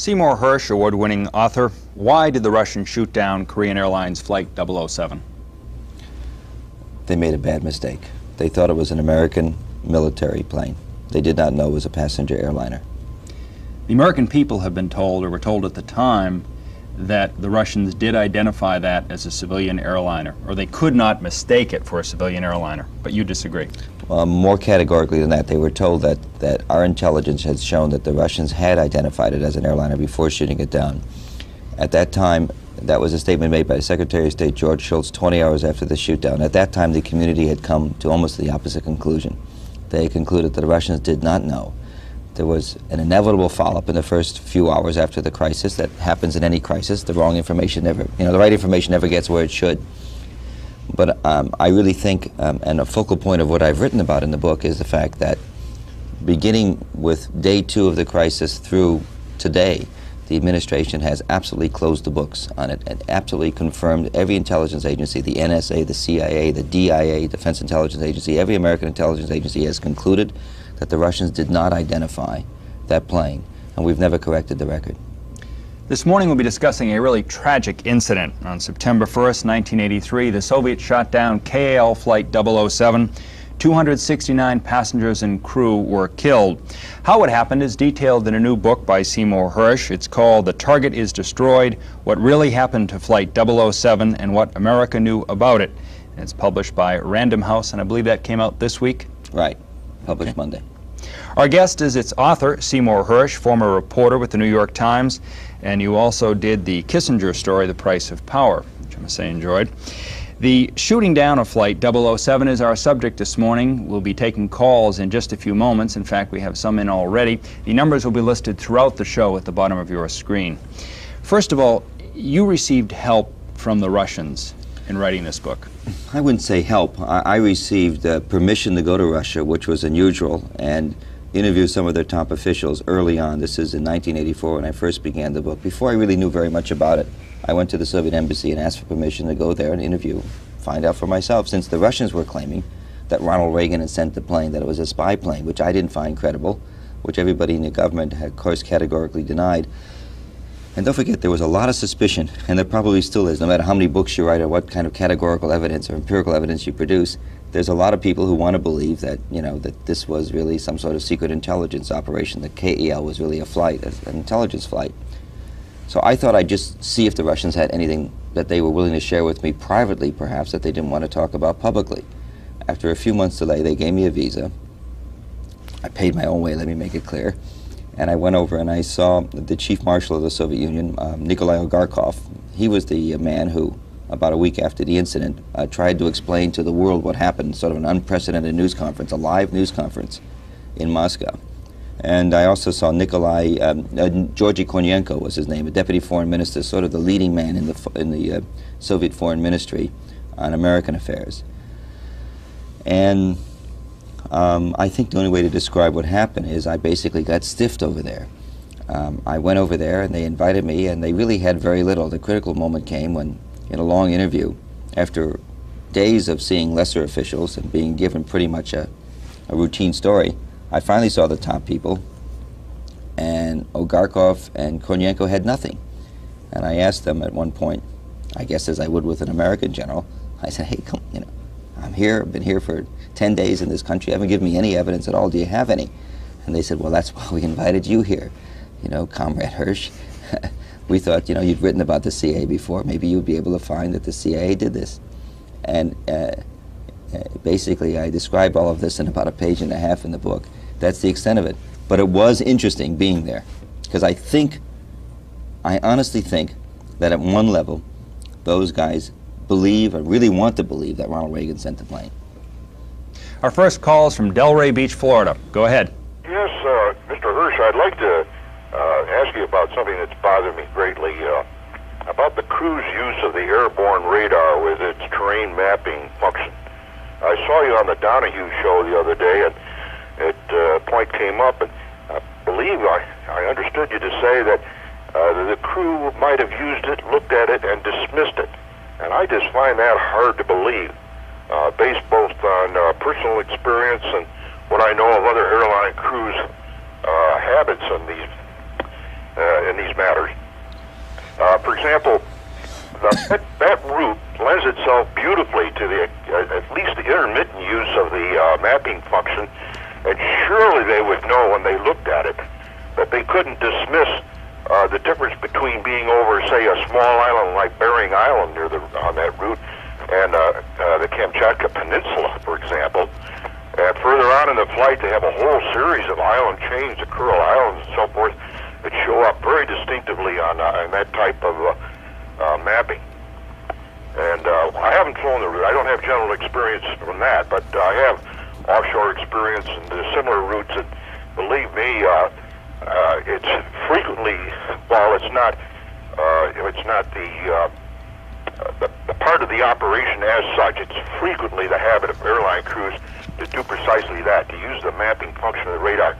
Seymour Hersh, award-winning author, why did the Russians shoot down Korean Airlines Flight 007? They made a bad mistake. They thought it was an American military plane. They did not know it was a passenger airliner. The American people have been told, or were told at the time, that the Russians did identify that as a civilian airliner, or they could not mistake it for a civilian airliner, but you disagree. More categorically than that, they were told that our intelligence had shown that the Russians had identified it as an airliner before shooting it down. At that time, that was a statement made by Secretary of State George Shultz 20 hours after the shoot-down. At that time, the community had come to almost the opposite conclusion. They concluded that the Russians did not know. There was an inevitable follow-up in the first few hours after the crisis. That happens in any crisis. The wrong information never, the right information never gets where it should. But I really think, and a focal point of what I've written about in the book is the fact that beginning with day 2 of the crisis through today, the administration has absolutely closed the books on it and absolutely confirmed every intelligence agency, the NSA, the CIA, the DIA, Defense Intelligence Agency, every American intelligence agency has concluded that the Russians did not identify that plane, and we've never corrected the record. This morning we'll be discussing a really tragic incident. On September 1st, 1983, the Soviets shot down KAL Flight 007. 269 passengers and crew were killed. How it happened is detailed in a new book by Seymour Hersh. It's called The Target is Destroyed: What Really Happened to Flight 007 and What America Knew About It. And it's published by Random House, and I believe that came out this week? Right. Published Monday. Our guest is its author, Seymour Hersh, former reporter with the New York Times, and you also did the Kissinger story, The Price of Power, which I must say enjoyed. The shooting down of Flight 007 is our subject this morning. We'll be taking calls in just a few moments. In fact, we have some in already. The numbers will be listed throughout the show at the bottom of your screen. First of all, you received help from the Russians in writing this book. I wouldn't say help. I received permission to go to Russia, which was unusual, and interview some of their top officials early on. This is in 1984 when I first began the book. Before I really knew very much about it, I went to the Soviet embassy and asked for permission to go there and interview, find out for myself, since the Russians were claiming that Ronald Reagan had sent the plane, that it was a spy plane, which I didn't find credible, which everybody in the government had, of course, categorically denied. And don't forget, there was a lot of suspicion, and there probably still is, no matter how many books you write or what kind of categorical evidence or empirical evidence you produce. There's a lot of people who want to believe that, that this was really some sort of secret intelligence operation, that KEL was really a flight, an intelligence flight. So I thought I'd just see if the Russians had anything that they were willing to share with me privately, perhaps, that they didn't want to talk about publicly. After a few months' delay, they gave me a visa. I paid my own way, let me make it clear. And I went over and I saw the Chief Marshal of the Soviet Union, Nikolai Ogarkov. He was the man who, about a week after the incident, tried to explain to the world what happened, sort of an unprecedented news conference, a live news conference in Moscow. And I also saw Nikolai, Georgy Kornienko was his name, a deputy foreign minister, sort of the leading man in the Soviet foreign ministry on American affairs. And I think the only way to describe what happened is I basically got stiffed over there. I went over there and they invited me, and they really had very little. The critical moment came when, in a long interview, after days of seeing lesser officials and being given pretty much a routine story, I finally saw the top people, and Ogarkov and Kornienko had nothing. And I asked them at one point, I guess as I would with an American general, I said, hey, come, I'm here, I've been here for 10 days in this country, you haven't given me any evidence at all, do you have any? And they said, well, that's why we invited you here, Comrade Hersh. We thought, you'd written about the CIA before, maybe you'd be able to find that the CIA did this. And basically, I describe all of this in about a page and a half in the book. That's the extent of it. But it was interesting being there, because I honestly think that at one level, those guys believe, or really want to believe, that Ronald Reagan sent the plane. Our first call is from Delray Beach, Florida. Go ahead. Yes, Mr. Hersh, I'd like to ask you about something that's bothered me greatly, about the crew's use of the airborne radar with its terrain mapping function. I saw you on the Donahue show the other day, and a point came up, and I believe I understood you to say that the crew might have used it, looked at it, and dismissed it. And I just find that hard to believe, based both on personal experience and what I know of other airline crews' habits and these in these matters. For example, that route lends itself beautifully to the at least the intermittent use of the mapping function, and surely they would know when they looked at it that they couldn't dismiss the difference between being over, say, a small island like Bering Island on that route and the Kamchatka Peninsula, for example. And further on in the flight, they have a whole series of island chains, the Kuril Islands and so forth, that show up very distinctively on that type of mapping. And I haven't flown the route. I don't have general experience from that, but I have offshore experience in the similar routes that, believe me, it's frequently, while it's not the part of the operation as such, it's frequently the habit of airline crews to do precisely that, to use the mapping function of the radar.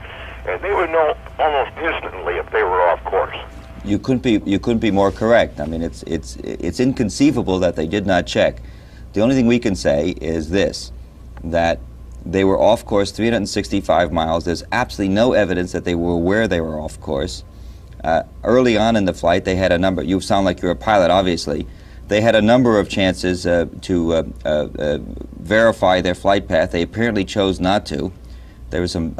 And they would know almost instantly if they were off course. You couldn't be more correct. I mean, it's inconceivable that they did not check. The only thing we can say is this, that they were off course 365 miles. There's absolutely no evidence that they were aware they were off course. Early on in the flight, they had a number. You sound like you're a pilot, obviously. They had a number of chances to verify their flight path. They apparently chose not to. There was some,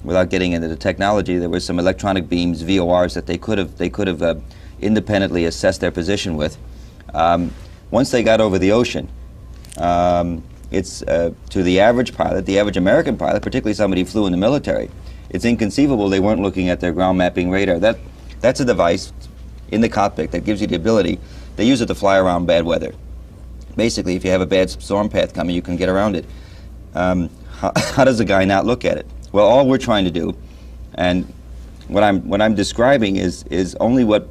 without getting into the technology, there was some electronic beams, VORs, that they could have independently assessed their position with. Once they got over the ocean, it's to the average pilot, the average American pilot, particularly somebody who flew in the military, it's inconceivable they weren't looking at their ground mapping radar. That's a device in the cockpit that gives you the ability. They use it to fly around bad weather. Basically, if you have a bad storm path coming, you can get around it. How does a guy not look at it? Well, all we're trying to do, and what I'm describing is only we'll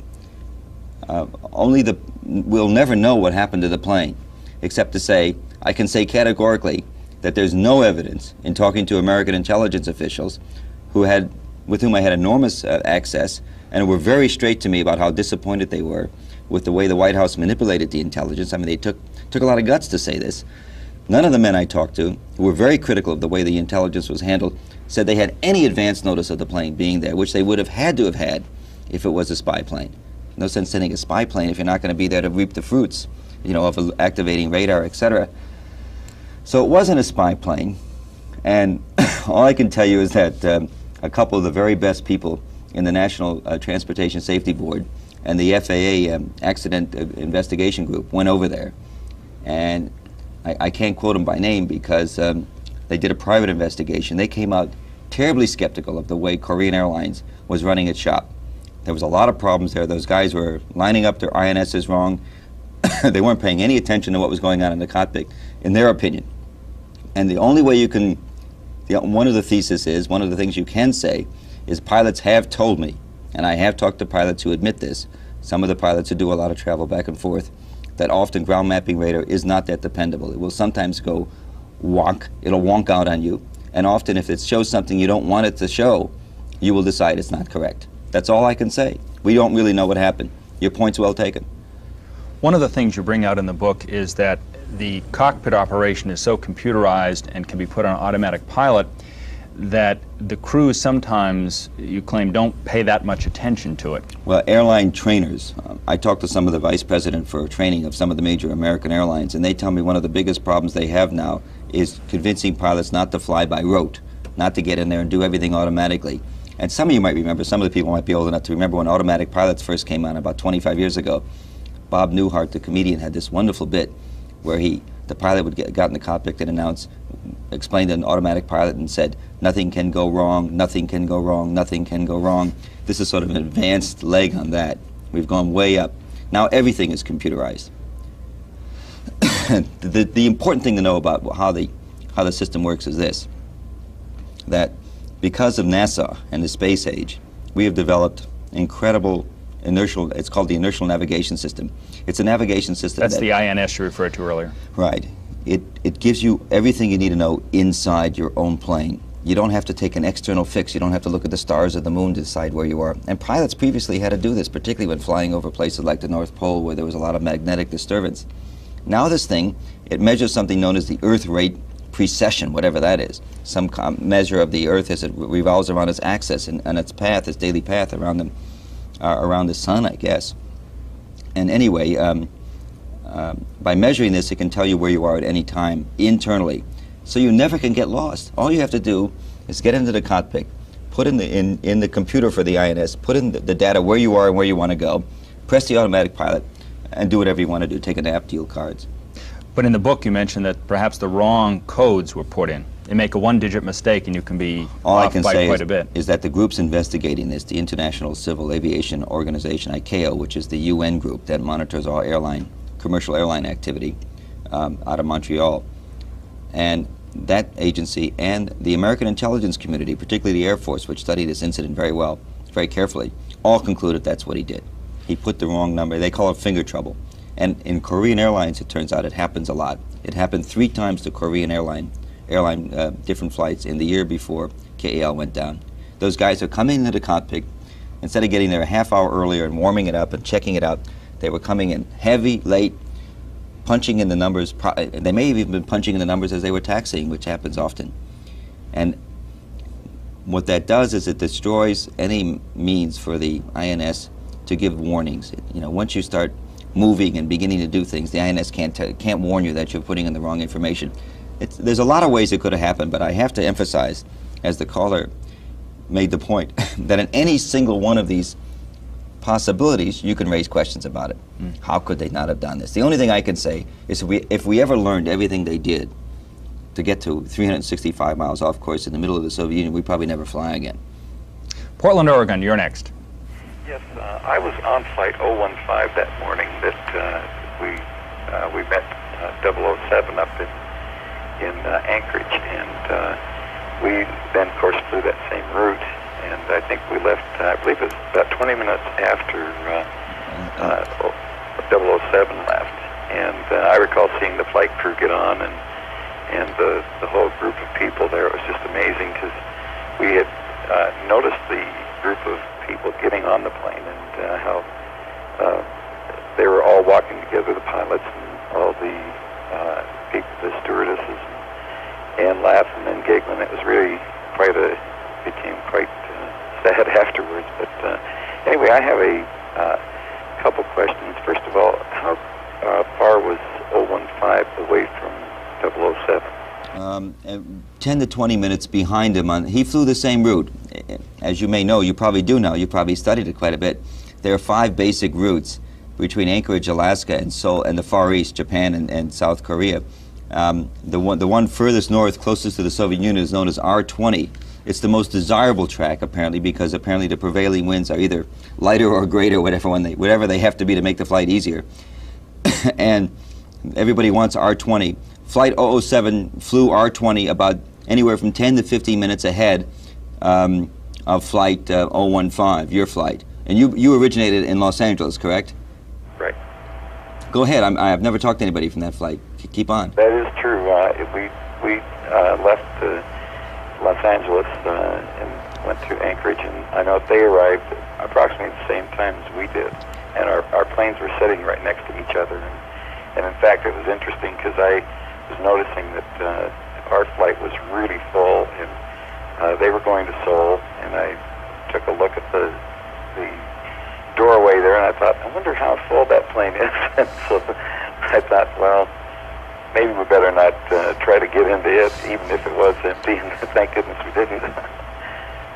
never know what happened to the plane, except to say, I can say categorically that there's no evidence in talking to American intelligence officials with whom I had enormous access, and were very straight to me about how disappointed they were with the way the White House manipulated the intelligence. I mean, they took a lot of guts to say this. None of the men I talked to, who were very critical of the way the intelligence was handled, said they had any advance notice of the plane being there, which they would have had to have had if it was a spy plane. No sense sending a spy plane if you're not going to be there to reap the fruits, you know, of activating radar, etc. So it wasn't a spy plane, and all I can tell you is that a couple of the very best people in the National Transportation Safety Board and the FAA Accident Investigation Group went over there, and I can't quote them by name because they did a private investigation. They came out terribly skeptical of the way Korean Airlines was running its shop. There was a lot of problems there. Those guys were lining up their INSs wrong. They weren't paying any attention to what was going on in the cockpit, in their opinion. And the only way you can, one of the theses is, one of the things you can say is pilots have told me, and I have talked to pilots who admit this, some of the pilots who do a lot of travel back and forth, that often ground mapping radar is not that dependable. It will sometimes go wonk, it'll wonk out on you, and often if it shows something you don't want it to show, you will decide it's not correct. That's all I can say. We don't really know what happened. Your point's well taken. One of the things you bring out in the book is that the cockpit operation is so computerized and can be put on automatic pilot that the crews sometimes, you claim, don't pay that much attention to it. Well, airline trainers, I talked to some of the vice president for training of some of the major American airlines, and they tell me one of the biggest problems they have now is convincing pilots not to fly by rote, not to get in there and do everything automatically. And some of you might remember, some of the people might be old enough to remember when automatic pilots first came on about 25 years ago. Bob Newhart, the comedian, had this wonderful bit where the pilot would got in the cockpit and explained to an automatic pilot and said, nothing can go wrong, nothing can go wrong, nothing can go wrong. This is sort of an advanced leg on that. We've gone way up. Now everything is computerized. The important thing to know about how the system works is this, that because of NASA and the space age, we have developed incredible inertial, it's called the Inertial Navigation System. It's a navigation system That's the INS you referred to earlier. Right. It gives you everything you need to know inside your own plane. You don't have to take an external fix. You don't have to look at the stars or the moon to decide where you are. And pilots previously had to do this, particularly when flying over places like the North Pole where there was a lot of magnetic disturbance. Now this thing, it measures something known as the Earth rate precession, whatever that is. Some measure of the Earth as it revolves around its axis and its path, its daily path around them. around the sun, I guess. And anyway, by measuring this, it can tell you where you are at any time internally. So you never can get lost. All you have to do is get into the cockpit, put in the computer for the INS, put in the data where you are and where you want to go, press the automatic pilot, and do whatever you want to do. Take a nap, deal cards. But in the book you mentioned that perhaps the wrong codes were put in. You make a one-digit mistake and you can be off by quite a bit. Is that the groups investigating this, the International Civil Aviation Organization, ICAO, which is the UN group that monitors all commercial airline activity out of Montreal, and that agency and the American intelligence community, particularly the Air Force, which studied this incident very carefully, all concluded that's what he did. He put the wrong number. They call it finger trouble. And in Korean Airlines, it turns out it happens a lot. It happened 3 times to Korean airline different flights in the year before KAL went down. Those guys are coming into the cockpit. Instead of getting there a half hour earlier and warming it up and checking it out, they were coming in heavy, late, punching in the numbers. They may have even been punching in the numbers as they were taxiing, which happens often. And what that does is it destroys any means for the INS to give warnings. Once you start moving and beginning to do things, the INS can't warn you that you're putting in the wrong information. There's a lot of ways it could have happened, but I have to emphasize, as the caller made the point, that in any single one of these possibilities, you can raise questions about it. How could they not have done this? The only thing I can say is if we ever learned everything they did to get to 365 miles off course in the middle of the Soviet Union, we'd probably never fly again. Portland, Oregon, you're next. Yes, I was on flight 015 that morning that we met 007 up in Anchorage, and we then, of course, flew that same route, and I think we left, I believe it was about 20 minutes after 007 left, and I recall seeing the flight crew get on, and the whole group of people there. It was just amazing because we had noticed the group of people getting on the plane and how they were all walking together, the pilots and all the people, the stewardesses, and laughing and giggling. It was really became quite sad afterwards. But anyway, I have a couple questions. First of all, how far was 015 away from 007? 10 to 20 minutes behind him. He flew the same route. As you may know, you probably do know, you probably studied it quite a bit. There are 5 basic routes between Anchorage, Alaska, and Seoul, and the Far East, Japan and South Korea. The one furthest north, closest to the Soviet Union, is known as R20. It's the most desirable track, apparently, because apparently the prevailing winds are either lighter or greater, whatever they have to be to make the flight easier. And everybody wants R20. Flight 007 flew R20 about anywhere from 10 to 15 minutes ahead of Flight 015, your flight. And you originated in Los Angeles, correct? Right. Go ahead. I've never talked to anybody from that flight. Keep on. That is true. We left Los Angeles and went to Anchorage, and I know they arrived approximately at the same time as we did. And our planes were sitting right next to each other. And in fact, it was interesting because I was noticing that our flight was really full, and they were going to Seoul, and I took a look at the doorway there, and I thought, I wonder how full that plane is. And so I thought, well, maybe we better not try to get into it, even if it was empty, and thank goodness we didn't.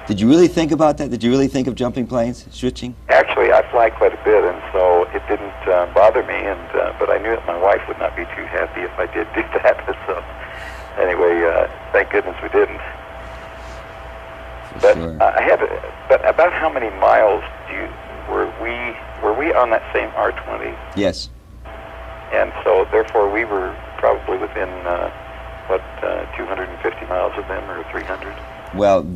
Did you really think about that? Did you really think of jumping planes, switching? Actually, I fly quite a bit, and so it didn't bother me, but I knew that my wife would not be too happy if I did do that. So anyway, thank goodness we didn't. But sure. But about how many miles were we on that same R20? Yes. And so therefore we were probably within 250 miles of them, or 300. Well,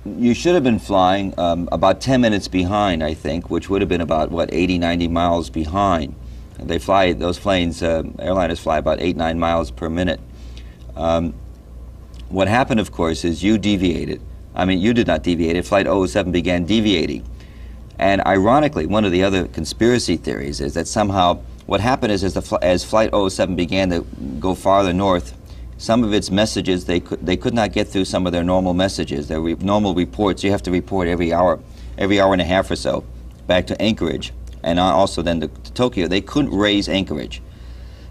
you should have been flying about 10 minutes behind, I think, which would have been about 80, 90 miles behind. They fly, those planes, airliners fly about 8-9 miles per minute. What happened, of course, is you deviated. I mean, you did not deviate. Flight 007 began deviating. And ironically, one of the other conspiracy theories is that somehow what happened is as Flight 007 began to go farther north, some of its messages, they could not get through some of their normal messages, their normal reports. You have to report every hour and a half or so back to Anchorage and also then to Tokyo, they couldn't raise Anchorage.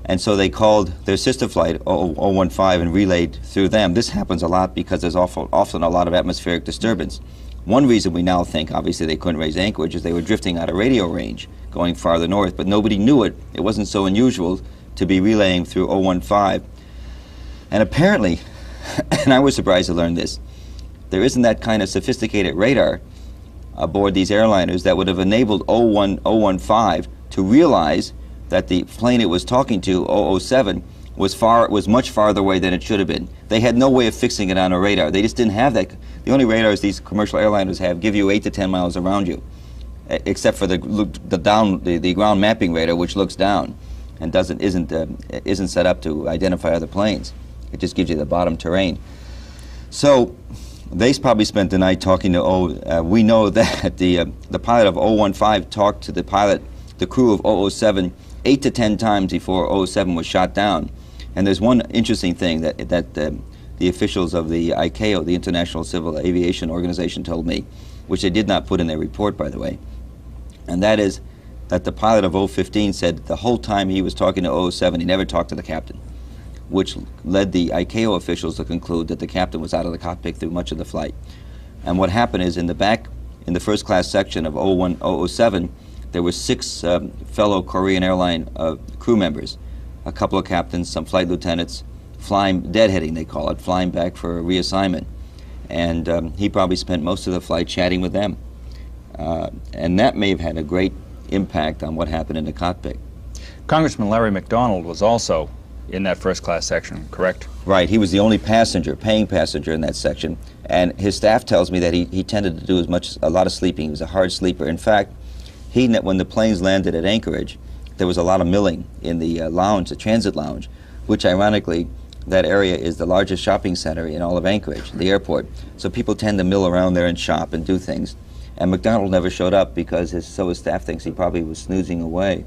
And so they called their sister flight 015 and relayed through them. This happens a lot because there's often a lot of atmospheric disturbance. One reason we now think, obviously, they couldn't raise Anchorage is they were drifting out of radio range, going farther north, but nobody knew it. It wasn't so unusual to be relaying through 015. And apparently, and I was surprised to learn this, there isn't that kind of sophisticated radar aboard these airliners that would have enabled 015 to realize that the plane it was talking to, 007, was much farther away than it should have been. They had no way of fixing it on a radar. They just didn't have that. The only radars these commercial airliners have give you 8 to 10 miles around you, except for the ground mapping radar, which looks down and isn't set up to identify other planes. It just gives you the bottom terrain. So they probably spent the night talking to we know that the pilot of 015 talked to the crew of 007 8 to 10 times before 007 was shot down. And there's one interesting thing that the officials of the ICAO, the International Civil Aviation Organization, told me, which they did not put in their report, by the way, and that is that the pilot of 015 said the whole time he was talking to 007, he never talked to the captain, which led the ICAO officials to conclude that the captain was out of the cockpit through much of the flight. And what happened is in the back, in the first class section of 007, there were 6 fellow Korean airline crew members, a couple of captains, some flight lieutenants, flying, deadheading they call it, flying back for a reassignment. And he probably spent most of the flight chatting with them. And that may have had a great impact on what happened in the cockpit. Congressman Larry McDonald was also in that first class section, correct? Right, he was the only passenger, paying passenger in that section. And his staff tells me that he tended to do a lot of sleeping. He was a hard sleeper. In fact, when the planes landed at Anchorage, there was a lot of milling in the lounge, the transit lounge, which ironically, that area is the largest shopping center in all of Anchorage, the airport. So people tend to mill around there and shop and do things. And McDonald never showed up because his staff thinks he probably was snoozing away.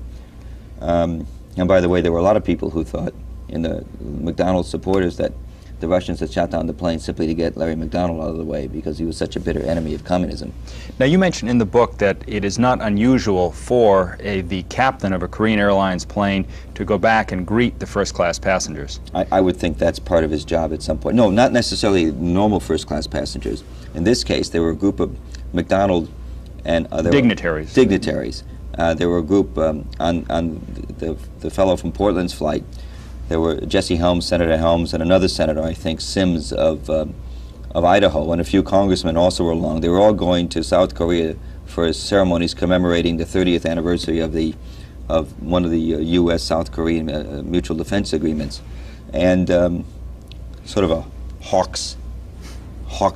And by the way, there were a lot of people who thought, in the McDonald supporters, that the Russians had shot down the plane simply to get Larry McDonald out of the way because he was such a bitter enemy of communism. Now, you mentioned in the book that it is not unusual for the captain of a Korean Airlines plane to go back and greet the first-class passengers. I would think that's part of his job at some point. No, not necessarily normal first-class passengers. In this case, there were a group of McDonald and dignitaries. There were a group on the fellow from Portland's flight. There were Jesse Helms, Senator Helms, and another senator, I think, Sims of Idaho, and a few congressmen also were along. They were all going to South Korea for ceremonies commemorating the 30th anniversary of one of the U.S.-South Korean mutual defense agreements, and sort of a hawk's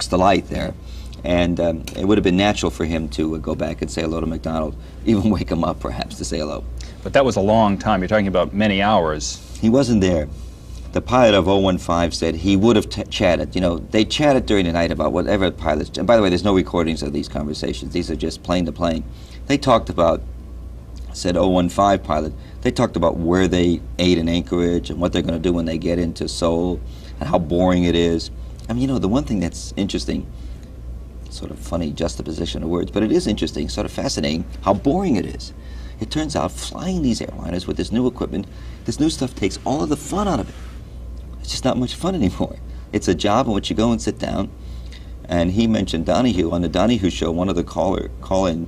delight there. And it would have been natural for him to go back and say hello to McDonald, even wake him up perhaps to say hello. But that was a long time. You're talking about many hours. He wasn't there. The pilot of 015 said he would have chatted. You know, they chatted during the night about whatever pilots, and by the way, there's no recordings of these conversations. These are just plane to plane. They talked about, said 015 pilot, they talked about where they ate in Anchorage and what they're going to do when they get into Seoul and how boring it is. I mean, you know, the one thing that's interesting, sort of funny juxtaposition of words, but it is interesting, sort of fascinating, how boring it is. It turns out flying these airliners with this new equipment, this new stuff takes all of the fun out of it. It's just not much fun anymore. It's a job in which you go and sit down. And he mentioned Donahue. On the Donahue show, one of the call-in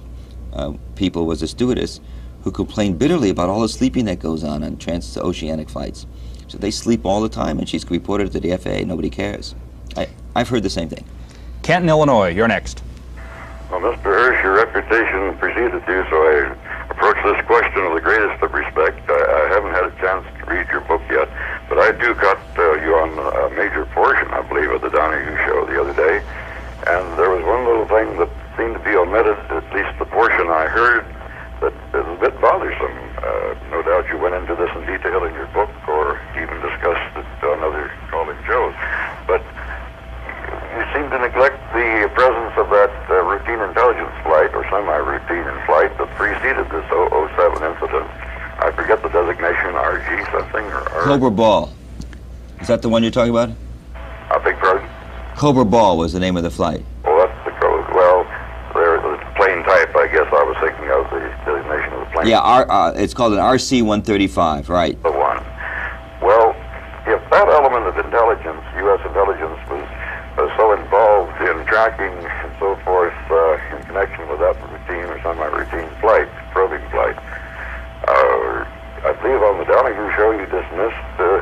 people was a stewardess who complained bitterly about all the sleeping that goes on transoceanic flights. So they sleep all the time, and she's reported to the FAA. Nobody cares. I've heard the same thing. Canton, Illinois, you're next. Well, Mr. Hirsch, your reputation preceded you, so I approach this question with the greatest of respect. I haven't had a chance to read your book yet, but I do got you on a major portion, I believe, of the Donahue show the other day, and there was one little thing that seemed to be omitted, at least the portion I heard, that is a bit bothersome. No doubt you went into this in detail in your book or even discussed it on other call-in shows, but you seem to neglect the presence of that routine intelligence flight or semi-routine flight that preceded this 007 incident. I forget the designation, RG something or Cobra Ball. Is that the one you're talking about? I beg pardon? Cobra Ball was the name of the flight. Well, that's the code. Well, there's the plane type, I guess I was thinking of. plane? Yeah, it's called an RC-135, right. The one. Well, if that element of intelligence, U.S. intelligence, was so involved in tracking and so forth in connection with that routine or semi-routine flight, probing flight, I believe on the Donahue show you dismissed the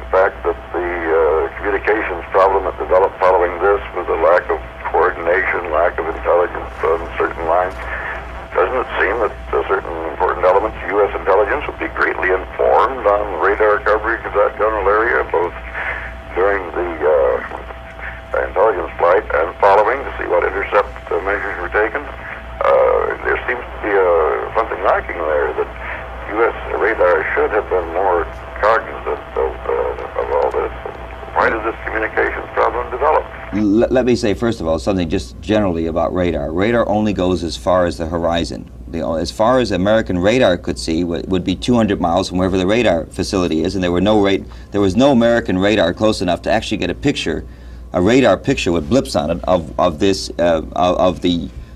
fact that the communications problem that developed following this was a lack of coordination, lack of intelligence on certain lines. Doesn't it seem that certain important elements of U.S. intelligence would be greatly informed on radar coverage of that general area, both during the intelligence flight and following, to see what intercept measures were taken? There seems to be something lacking there, that U.S. radar should have been more cognizant of all this. Why did this communications problem develop? Let me say, first of all, something just generally about radar. Radar only goes as far as the horizon. As far as American radar could see would be 200 miles from wherever the radar facility is, and there was no American radar close enough to actually get a radar picture with blips on it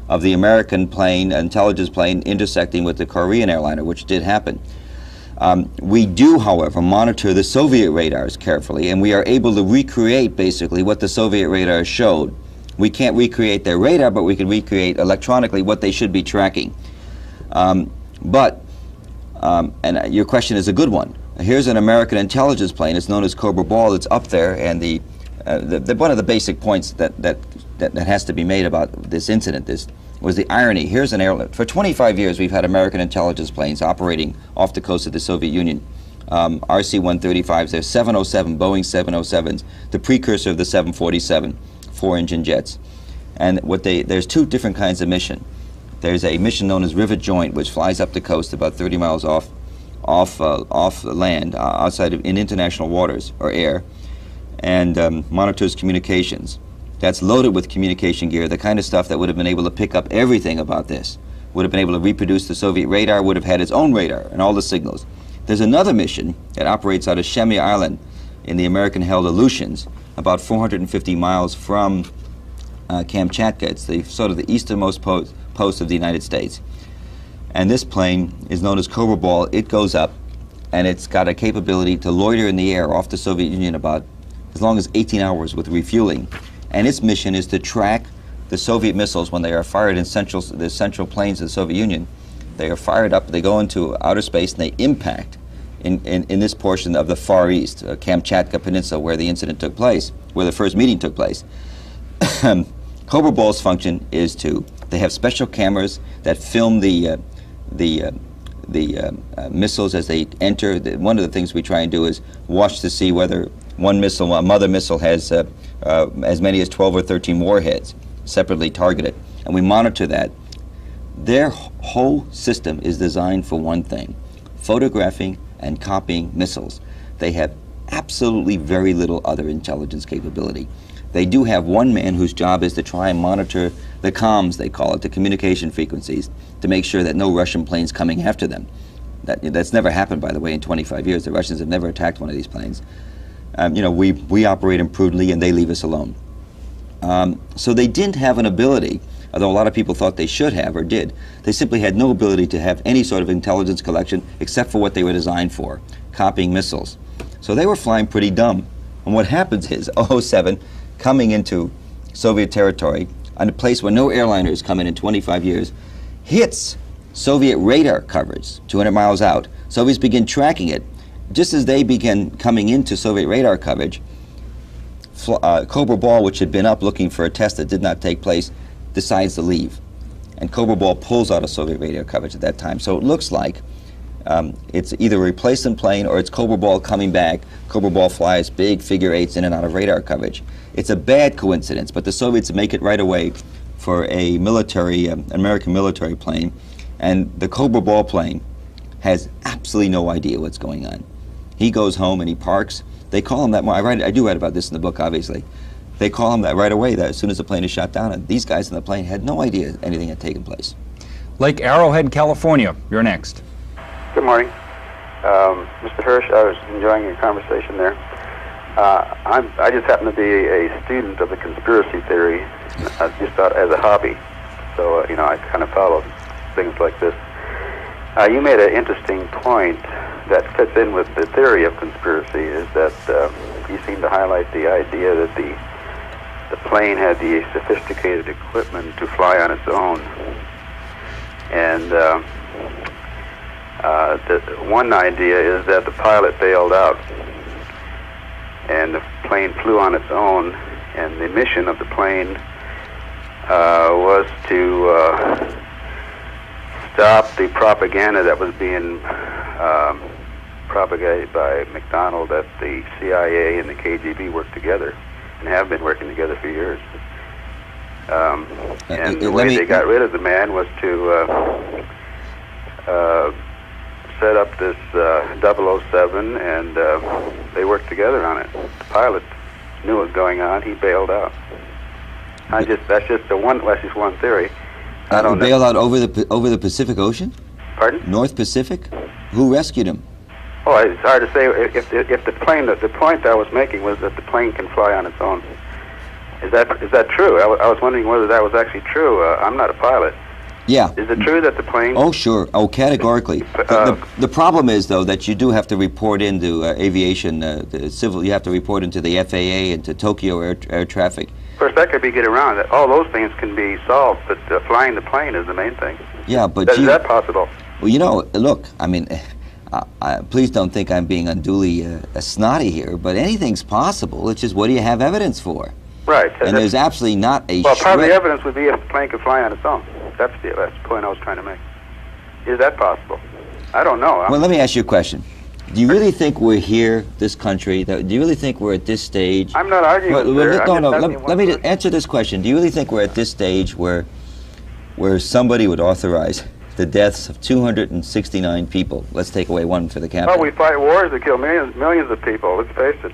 of the American plane, intelligence plane, intersecting with the Korean airliner, which did happen. We do, however, monitor the Soviet radars carefully, and we are able to recreate basically what the Soviet radars showed. We can't recreate their radar, but we can recreate electronically what they should be tracking. And your question is a good one. Here's an American intelligence plane. It's known as Cobra Ball. It's up there, and one of the basic points that has to be made about this incident was the irony. Here's an airline. For 25 years, we've had American intelligence planes operating off the coast of the Soviet Union. RC-135s, they're 707, Boeing 707s, the precursor of the 747, four-engine jets. And there's two different kinds of mission. There's a mission known as Rivet Joint, which flies up the coast about 30 miles off land, in international waters or air, and monitors communications. That's loaded with communication gear, the kind of stuff that would have been able to pick up everything about this. Would have been able to reproduce the Soviet radar, would have had its own radar and all the signals. There's another mission that operates out of Shemy Island in the American-held Aleutians, about 450 miles from Kamchatka. It's the easternmost post of the United States. And this plane is known as Cobra Ball. It goes up, and it's got a capability to loiter in the air off the Soviet Union about as long as 18 hours with refueling. And its mission is to track the Soviet missiles when they are fired in the central plains of the Soviet Union. They are fired up, they go into outer space, and they impact in this portion of the Far East, Kamchatka Peninsula, where the incident took place, where the first meeting took place. Cobra Ball's function is they have special cameras that film the missiles as they enter. One of the things we try and do is watch to see whether a mother missile has as many as 12 or 13 warheads separately targeted, and we monitor that. Their whole system is designed for one thing: photographing and copying missiles. They have absolutely very little other intelligence capability. They do have one man whose job is to try and monitor the comms, they call it, the communication frequencies, to make sure that no Russian plane's coming after them. That's never happened, by the way, in 25 years. The Russians have never attacked one of these planes. We operate imprudently, and they leave us alone. So they didn't have an ability, although a lot of people thought they should have or did. They simply had no ability to have any sort of intelligence collection except for what they were designed for, copying missiles. So they were flying pretty dumb. And what happens is 007, coming into Soviet territory, on a place where no airliner has come in 25 years, hits Soviet radar coverage 200 miles out. Soviets begin tracking it. Just as they began coming into Soviet radar coverage, Cobra Ball, which had been up looking for a test that did not take place, decides to leave. And Cobra Ball pulls out of Soviet radar coverage at that time. So it looks like it's either a replacement plane or it's Cobra Ball coming back. Cobra Ball flies big figure eights in and out of radar coverage. It's a bad coincidence, but the Soviets make it right away for a military, an American military plane. And the Cobra Ball plane has absolutely no idea what's going on. He goes home and he parks. They call him that. I do write about this in the book, obviously. They call him that right away, that as soon as the plane is shot down. And these guys in the plane had no idea anything had taken place. Lake Arrowhead, California. You're next. Good morning. Mr. Hirsch, I was enjoying your conversation there. I just happen to be a student of the conspiracy theory, just as a hobby. So, I kind of follow things like this. You made an interesting point that fits in with the theory of conspiracy, is that you seem to highlight the idea that the plane had the sophisticated equipment to fly on its own. And the one idea is that the pilot bailed out and the plane flew on its own, and the mission of the plane was to stop the propaganda that was being propagated by McDonald that the CIA and the KGB worked together and have been working together for years. And the way they got rid of the man was to set up this 007, and they worked together on it. The pilot knew what was going on. He bailed out. That's just one theory. I don't bailed out over the Pacific Ocean? Pardon? North Pacific? Who rescued him? Oh, it's hard to say. If the plane, the point I was making was that the plane can fly on its own. Is that true? I was wondering whether that was actually true. I'm not a pilot. Yeah. Is it true that the plane... Oh, sure. Oh, categorically. The problem is, though, that you do have to report into aviation, the civil, you have to report into the FAA and to Tokyo air traffic. Of course, that could be get around. All those things can be solved, but flying the plane is the main thing. Yeah, but... Is that possible? Well, you know, look, I mean, please don't think I'm being unduly snotty here, but anything's possible. It's just, what do you have evidence for? Right. And there's absolutely not a... Well, part of the evidence would be if the plane could fly on its own. That's the point I was trying to make. Is that possible? I don't know. Well, let me ask you a question. Do you really think we're here, this country, do you really think we're at this stage... I'm not arguing with let me answer this question. Do you really think we're at this stage where somebody would authorize the deaths of 269 people? Let's take away one for the captain. Well, we fight wars that kill millions of people. Let's face it.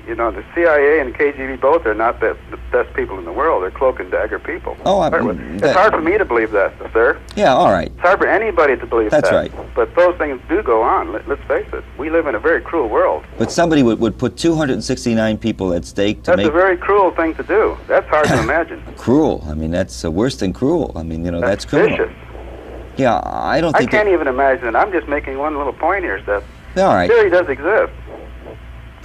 You know, the CIA and the KGB both are not the best people in the world. They're cloak and dagger people. Oh, it's hard for me to believe that, sir. Yeah, all right. It's hard for anybody to believe that. That's right. But those things do go on. Let's face it. We live in a very cruel world. But somebody would put 269 people at stake to That's a very cruel thing to do. That's hard to imagine. Cruel. I mean, that's worse than cruel. I mean, you know, that's criminal. Vicious. Yeah, I don't think... I can't even imagine it. I'm just making one little point here, Seth. All right. Theory does exist.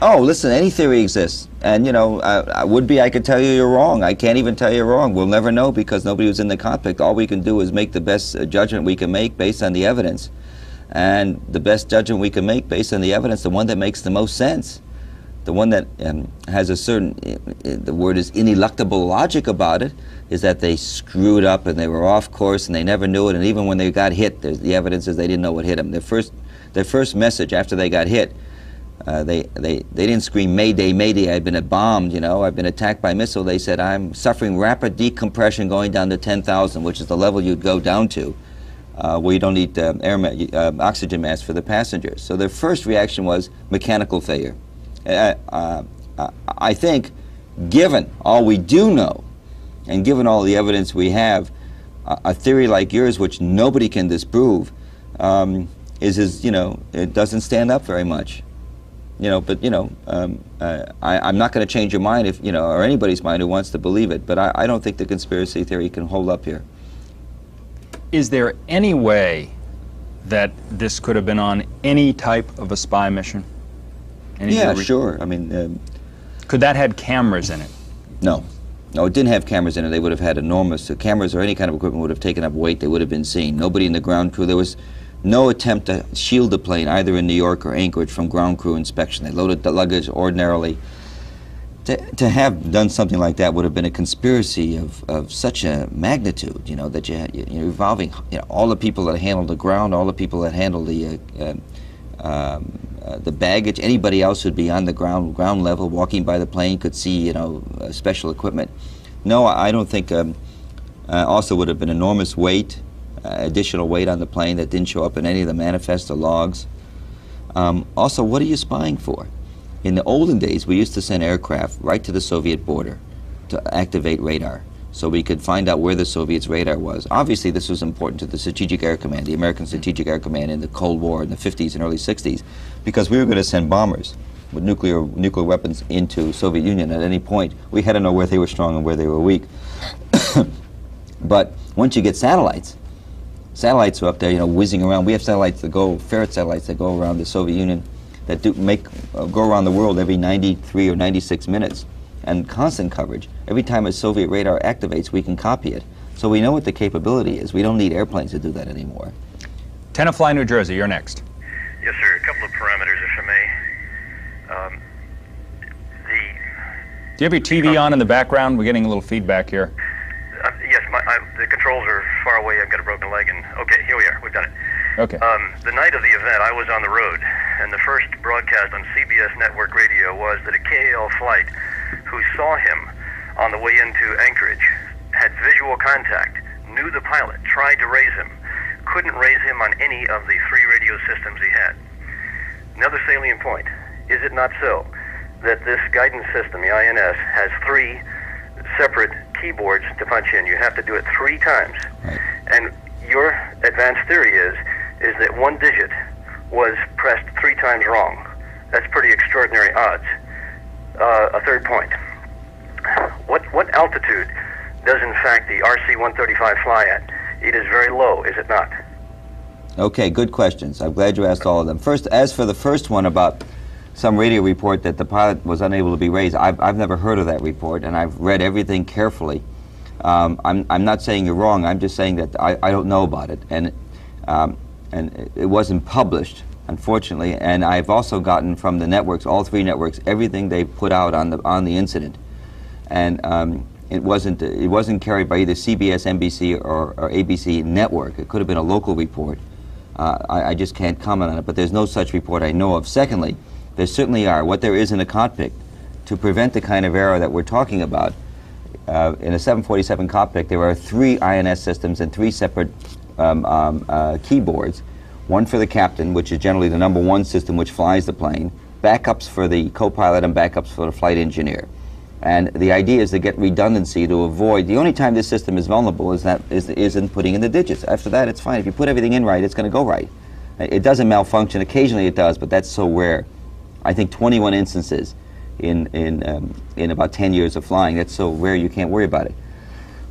Oh, listen, any theory exists. And, you know, I could tell you you're wrong. I can't even tell you you're wrong. We'll never know because nobody was in the cockpit. All we can do is make the best judgment we can make based on the evidence. And the best judgment we can make based on the evidence, the one that makes the most sense, the one that has a certain, the word is ineluctable logic about it, is that they screwed up and they were off course and they never knew it, and even when they got hit, the evidence is they didn't know what hit them. Their first message after they got hit, they didn't scream, "Mayday, Mayday, I've been bombed, you know, I've been attacked by missile." They said, "I'm suffering rapid decompression going down to 10,000, which is the level you'd go down to, where you don't need oxygen masks for the passengers." So their first reaction was mechanical failure. I think, given all we do know, and given all the evidence we have, a theory like yours, which nobody can disprove, you know, it doesn't stand up very much. You know, but, you know, I'm not going to change your mind if, you know, or anybody's mind who wants to believe it, but I don't think the conspiracy theory can hold up here. Is there any way that this could have been on any type of a spy mission? Yeah, sure. I mean... could that had cameras in it? No. No, it didn't have cameras in it. They would have had enormous... cameras or any kind of equipment would have taken up weight. They would have been seen. Nobody in the ground crew... There was no attempt to shield the plane, either in New York or Anchorage, from ground crew inspection. They loaded the luggage ordinarily. To have done something like that would have been a conspiracy of such a magnitude, you know, that you're involving, you know, all the people that handled the ground, all the people that handled the baggage. Anybody else who'd be on the ground level, walking by the plane, could see, you know, special equipment. No, I don't think. Also, would have been enormous weight, additional weight on the plane that didn't show up in any of the manifest or logs. Also, what are you spying for? In the olden days, we used to send aircraft right to the Soviet border to activate radar, so we could find out where the Soviets' radar was. Obviously, this was important to the Strategic Air Command, the American Strategic Air Command in the Cold War in the 50s and early 60s, because we were going to send bombers with nuclear weapons into Soviet Union at any point. We had to know where they were strong and where they were weak. But once you get satellites, Satellites are up there, you know, whizzing around. We have satellites that go, ferret satellites that go around the Soviet Union, that go around the world every 93 or 96 minutes, and constant coverage. Every time a Soviet radar activates, we can copy it. So we know what the capability is. We don't need airplanes to do that anymore. Tenafly, New Jersey, you're next. Yes, sir. A couple of parameters, if I may. Do you have your TV on in the background? We're getting a little feedback here. Yes, the controls are far away. I've got a broken leg, and okay, here we are. We've done it. Okay. The night of the event, I was on the road, and the first broadcast on CBS Network Radio was that a KAL flight who saw him on the way into Anchorage had visual contact, knew the pilot, tried to raise him, couldn't raise him on any of the 3 radio systems he had. Another salient point, is it not so that this guidance system, the INS, has 3 separate keyboards to punch in? You have to do it 3 times. Right. And your advanced theory is that 1 digit was pressed 3 times wrong. That's pretty extraordinary odds. A third point, what altitude does in fact the RC-135 fly at? It is very low, is it not? Okay, good questions. I'm glad you asked all of them. First, as for the first one about some radio report that the pilot was unable to be raised, I've never heard of that report, and I've read everything carefully. I'm not saying you're wrong. I'm just saying that I don't know about it, and it wasn't published, unfortunately. And I've also gotten from the networks, all 3 networks, everything they put out on the incident, and it wasn't carried by either CBS, NBC, or ABC network. It could have been a local report. I just can't comment on it, but there's no such report I know of. Secondly, there certainly are. What there is in a cockpit to prevent the kind of error that we're talking about, in a 747 cockpit, there are 3 INS systems and 3 separate keyboards. One for the captain, which is generally the number 1 system which flies the plane, backups for the co-pilot, and backups for the flight engineer. And the idea is to get redundancy to avoid, the only time this system is vulnerable is in putting in the digits. After that, it's fine. If you put everything in right, it's going to go right. It doesn't malfunction. Occasionally it does, but that's so rare. I think 21 instances in about 10 years of flying. That's so rare you can't worry about it.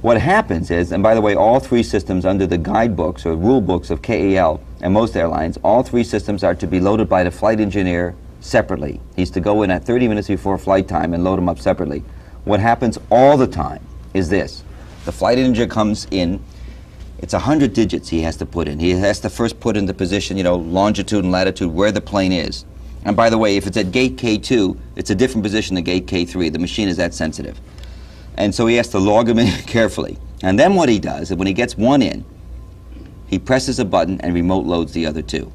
What happens is, and by the way, all 3 systems under the guidebooks or rule books of KAL and most airlines, all 3 systems are to be loaded by the flight engineer separately. He's to go in at 30 minutes before flight time and load them up separately. What happens all the time is this. The flight engineer comes in, it's 100 digits he has to put in. He has to first put in the position, you know, longitude and latitude, where the plane is. And by the way, if it's at gate K2, it's a different position than gate K3. The machine is that sensitive. And so he has to log them in carefully. And then what he does is when he gets 1 in, he presses a button and remote loads the other 2.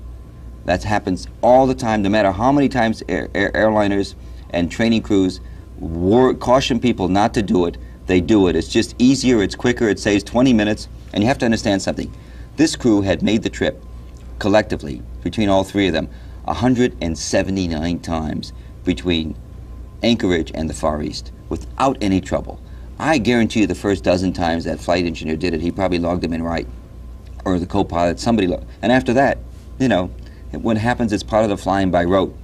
That happens all the time, no matter how many times airliners and training crews caution people not to do it. They do it. It's just easier, it's quicker, it saves 20 minutes. And you have to understand something. This crew had made the trip collectively, between all 3 of them, 179 times between Anchorage and the Far East without any trouble. I guarantee you the first dozen times that flight engineer did it, he probably logged them in right. Or the co-pilot, somebody logged. And after that, you know, what happens is part of the flying by rote.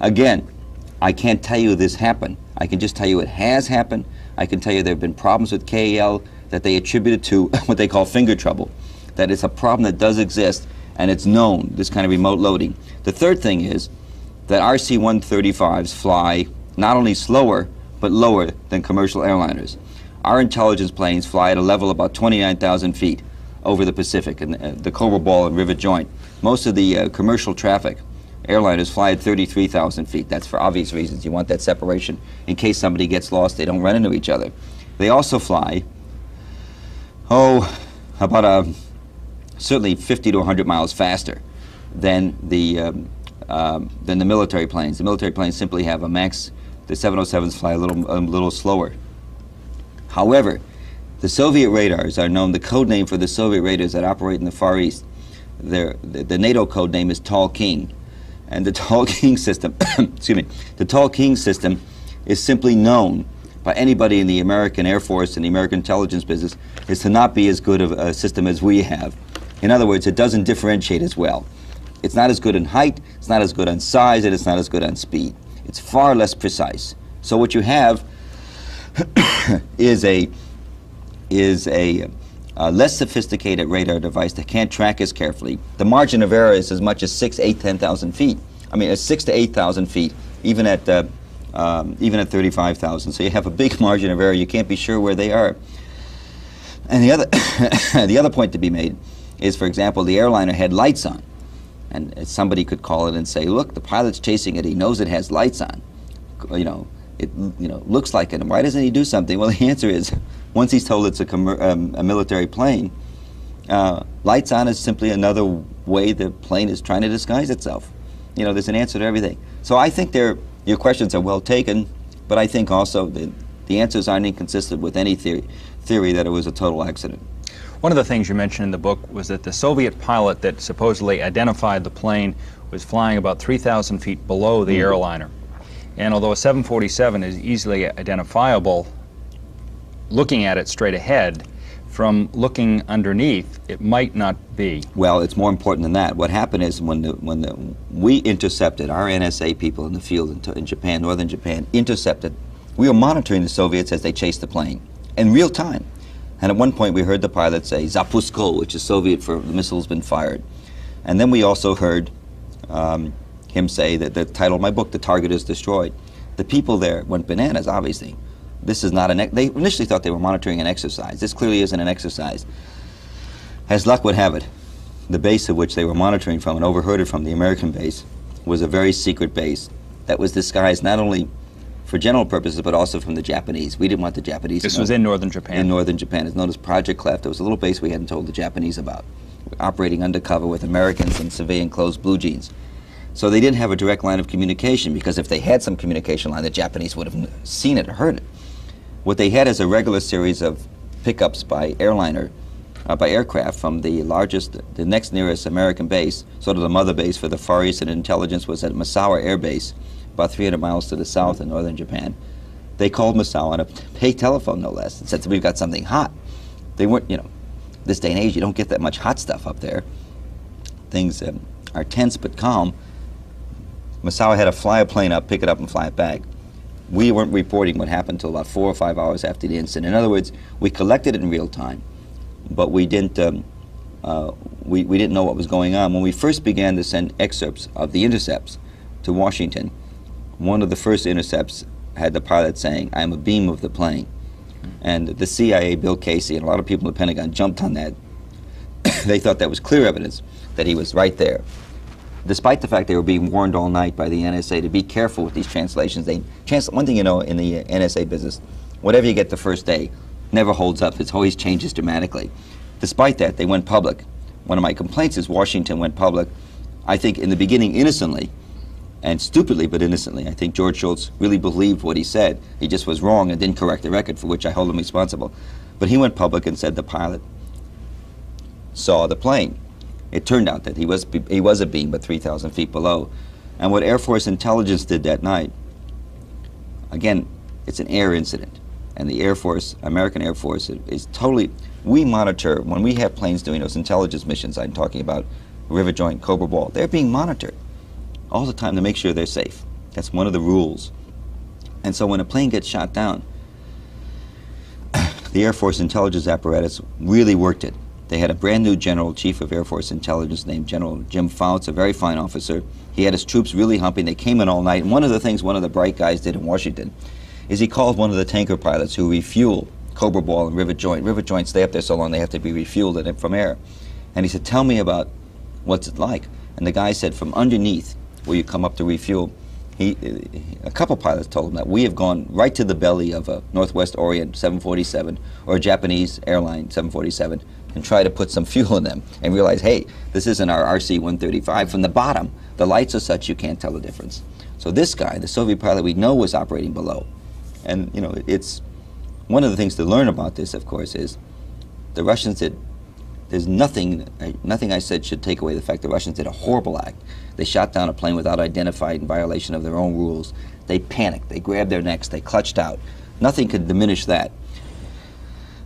Again, I can't tell you this happened. I can just tell you it has happened. I can tell you there have been problems with KAL that they attributed to what they call finger trouble. That it's a problem that does exist, and it's known, this kind of remote loading. The third thing is that RC-135s fly not only slower, but lower than commercial airliners. Our intelligence planes fly at a level about 29,000 feet over the Pacific, and the Cobra Ball and Rivet Joint. Most of the commercial traffic airliners fly at 33,000 feet. That's for obvious reasons. You want that separation. In case somebody gets lost, they don't run into each other. They also fly, about certainly 50 to 100 miles faster than the military planes. The military planes simply have a max. The 707s fly a little slower. However, the Soviet radars are known, the code name for the Soviet radars that operate in the Far East, the NATO code name is Tall King. And the Tall King system, excuse me, the Tall King system is simply known by anybody in the American Air Force and the American intelligence business is to not be as good of a system as we have. In other words, it doesn't differentiate as well. It's not as good in height, it's not as good on size, and it's not as good on speed. It's far less precise. So what you have is a less sophisticated radar device that can't track as carefully. The margin of error is as much as 6, 8, 10,000 feet. I mean, it's 6 to 8,000 feet, even at 35,000. So you have a big margin of error. You can't be sure where they are. And the other, the other point to be made is, for example, the airliner had lights on. And somebody could call it and say, look, the pilot's chasing it. He knows it has lights on. It looks like it. Why doesn't he do something? Well, the answer is, once he's told it's a military plane, lights on is simply another way the plane is trying to disguise itself. There's an answer to everything. So I think your questions are well taken, but I think also the answers aren't inconsistent with any theory that it was a total accident. One of the things you mentioned in the book was that the Soviet pilot that supposedly identified the plane was flying about 3,000 feet below the airliner. And although a 747 is easily identifiable, looking at it straight ahead, from looking underneath, it might not be. Well, it's more important than that. What happened is we intercepted, our NSA people in the field in Japan, northern Japan, intercepted. We were monitoring the Soviets as they chased the plane in real time. And at one point we heard the pilot say, Zapusko, which is Soviet for the missile's been fired. And then we also heard him say that the title of my book, The Target is Destroyed. The people there went bananas, obviously. This is not they initially thought they were monitoring an exercise. This clearly isn't an exercise. As luck would have it, the base of which they were monitoring from and overheard it from, the American base, was a very secret base that was disguised not only for general purposes, but also from the Japanese. We didn't want the Japanese to know. This was in northern Japan. In northern Japan. It's known as Project Cleft. It was a little base we hadn't told the Japanese about. Operating undercover with Americans in civilian clothes, blue jeans. So they didn't have a direct line of communication, because if they had some communication line, the Japanese would have seen it or heard it. What they had is a regular series of pickups by aircraft from the next nearest American base, sort of the mother base for the Far Eastern intelligence was at Misawa Air Base, about 300 miles to the south in northern Japan. They called Misawa on a pay telephone, no less, and said, we've got something hot. They weren't, this day and age, you don't get that much hot stuff up there. Things are tense but calm. Misawa had to fly a plane up, pick it up, and fly it back. We weren't reporting what happened until about 4 or 5 hours after the incident. In other words, we collected it in real time, but we didn't know what was going on. When we first began to send excerpts of the intercepts to Washington, one of the first intercepts had the pilot saying, "I am a beam of the plane." And the CIA, Bill Casey, and a lot of people in the Pentagon jumped on that. They thought that was clear evidence that he was right there. Despite the fact they were being warned all night by the NSA to be careful with these translations. One thing you know in the NSA business, whatever you get the first day never holds up. It always changes dramatically. Despite that, they went public. One of my complaints is Washington went public, I think in the beginning innocently, and stupidly but innocently. I think George Shultz really believed what he said. He just was wrong and didn't correct the record, for which I hold him responsible. But he went public and said the pilot saw the plane. It turned out that he was a beam, but 3,000 feet below. And what Air Force intelligence did that night, again, it's an air incident. And the Air Force, American Air Force, is totally, we monitor, when we have planes doing those intelligence missions I'm talking about, Rivet Joint, Cobra Ball, they're being monitored all the time to make sure they're safe. That's one of the rules. And so when a plane gets shot down, the Air Force intelligence apparatus really worked it. They had a brand new general, chief of Air Force intelligence, named General Jim Fouts, a very fine officer. He had his troops really humping. They came in all night. And one of the things one of the bright guys did in Washington is he called one of the tanker pilots who refuel Cobra Ball and Rivet Joint. Rivet Joint stay up there so long they have to be refueled from air. And he said, tell me about what's it like. And the guy said, from underneath, where you come up to refuel, a couple pilots told him that we have gone right to the belly of a Northwest Orient 747 or a Japanese airline 747 and try to put some fuel in them and realize, hey, this isn't our RC-135. From the bottom, the lights are such you can't tell the difference. So this guy, the Soviet pilot, we know was operating below. And, it's one of the things to learn about this, of course, is the Russians did, there's nothing I said should take away the fact the Russians did a horrible act. They shot down a plane without identified in violation of their own rules. They panicked, they grabbed their necks, they clutched out. Nothing could diminish that.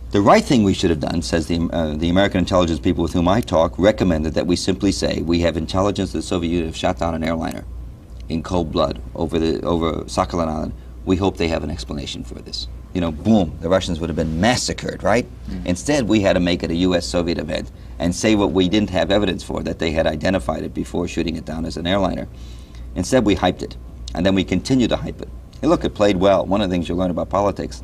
The right thing we should have done, says the American intelligence people with whom I talk, recommended that we simply say, we have intelligence that the Soviet Union have shot down an airliner in cold blood over Sakhalin Island. We hope they have an explanation for this. boom, the Russians would have been massacred, right? Instead, we had to make it a U.S.-Soviet event and say what we didn't have evidence for, that they had identified it before shooting it down as an airliner. Instead, we hyped it, and then we continued to hype it. Hey, look, it played well. One of the things you learn about politics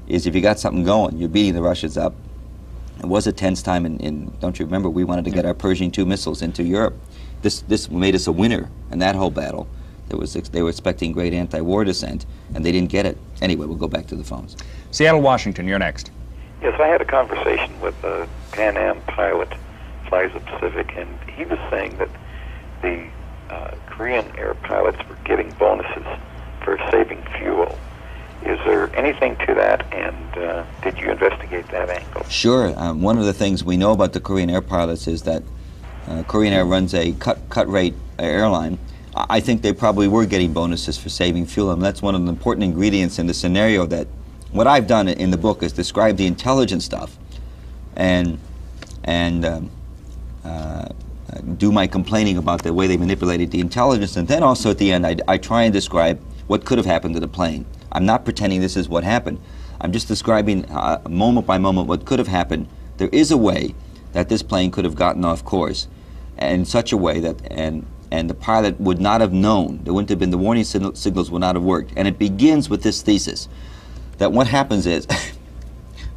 is if you got something going, you're beating the Russians up. It was a tense time don't you remember, we wanted to get our Pershing II missiles into Europe. This made us a winner in that whole battle. They were expecting great anti-war dissent, and they didn't get it. Anyway, we'll go back to the phones. Seattle, Washington, you're next. Yes, I had a conversation with a Pan Am pilot, flies the Pacific, and he was saying that the Korean Air pilots were getting bonuses for saving fuel. Is there anything to that, and did you investigate that angle? Sure. One of the things we know about the Korean Air pilots is that Korean Air runs a cut rate airline. I think they probably were getting bonuses for saving fuel, and that's one of the important ingredients in the scenario. That what I've done in the book is describe the intelligence stuff and do my complaining about the way they manipulated the intelligence, and then also at the end I try and describe what could have happened to the plane. I'm not pretending this is what happened. I'm just describing moment by moment what could have happened. There is a way that this plane could have gotten off course in such a way that and the pilot would not have known. There wouldn't have been, the warning signals would not have worked. And it begins with this thesis, that what happens is,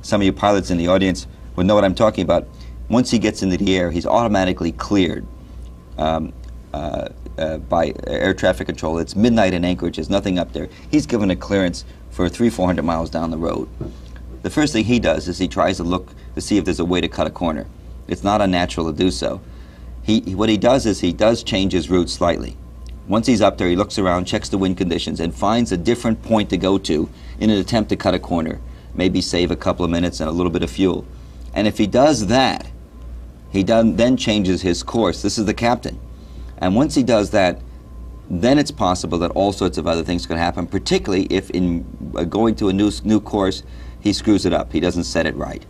some of you pilots in the audience would know what I'm talking about. Once he gets into the air, he's automatically cleared by air traffic control. It's midnight in Anchorage, there's nothing up there. He's given a clearance for 300-400 miles down the road. The first thing he does is he tries to look to see if there's a way to cut a corner. It's not unnatural to do so. What he does is he does change his route slightly. Once he's up there, he looks around, checks the wind conditions, and finds a different point to go to in an attempt to cut a corner, maybe save a couple of minutes and a little bit of fuel. And if he does that, he then changes his course. This is the captain. And once he does that, then it's possible that all sorts of other things could happen, particularly if in going to a new course, he screws it up. He doesn't set it right.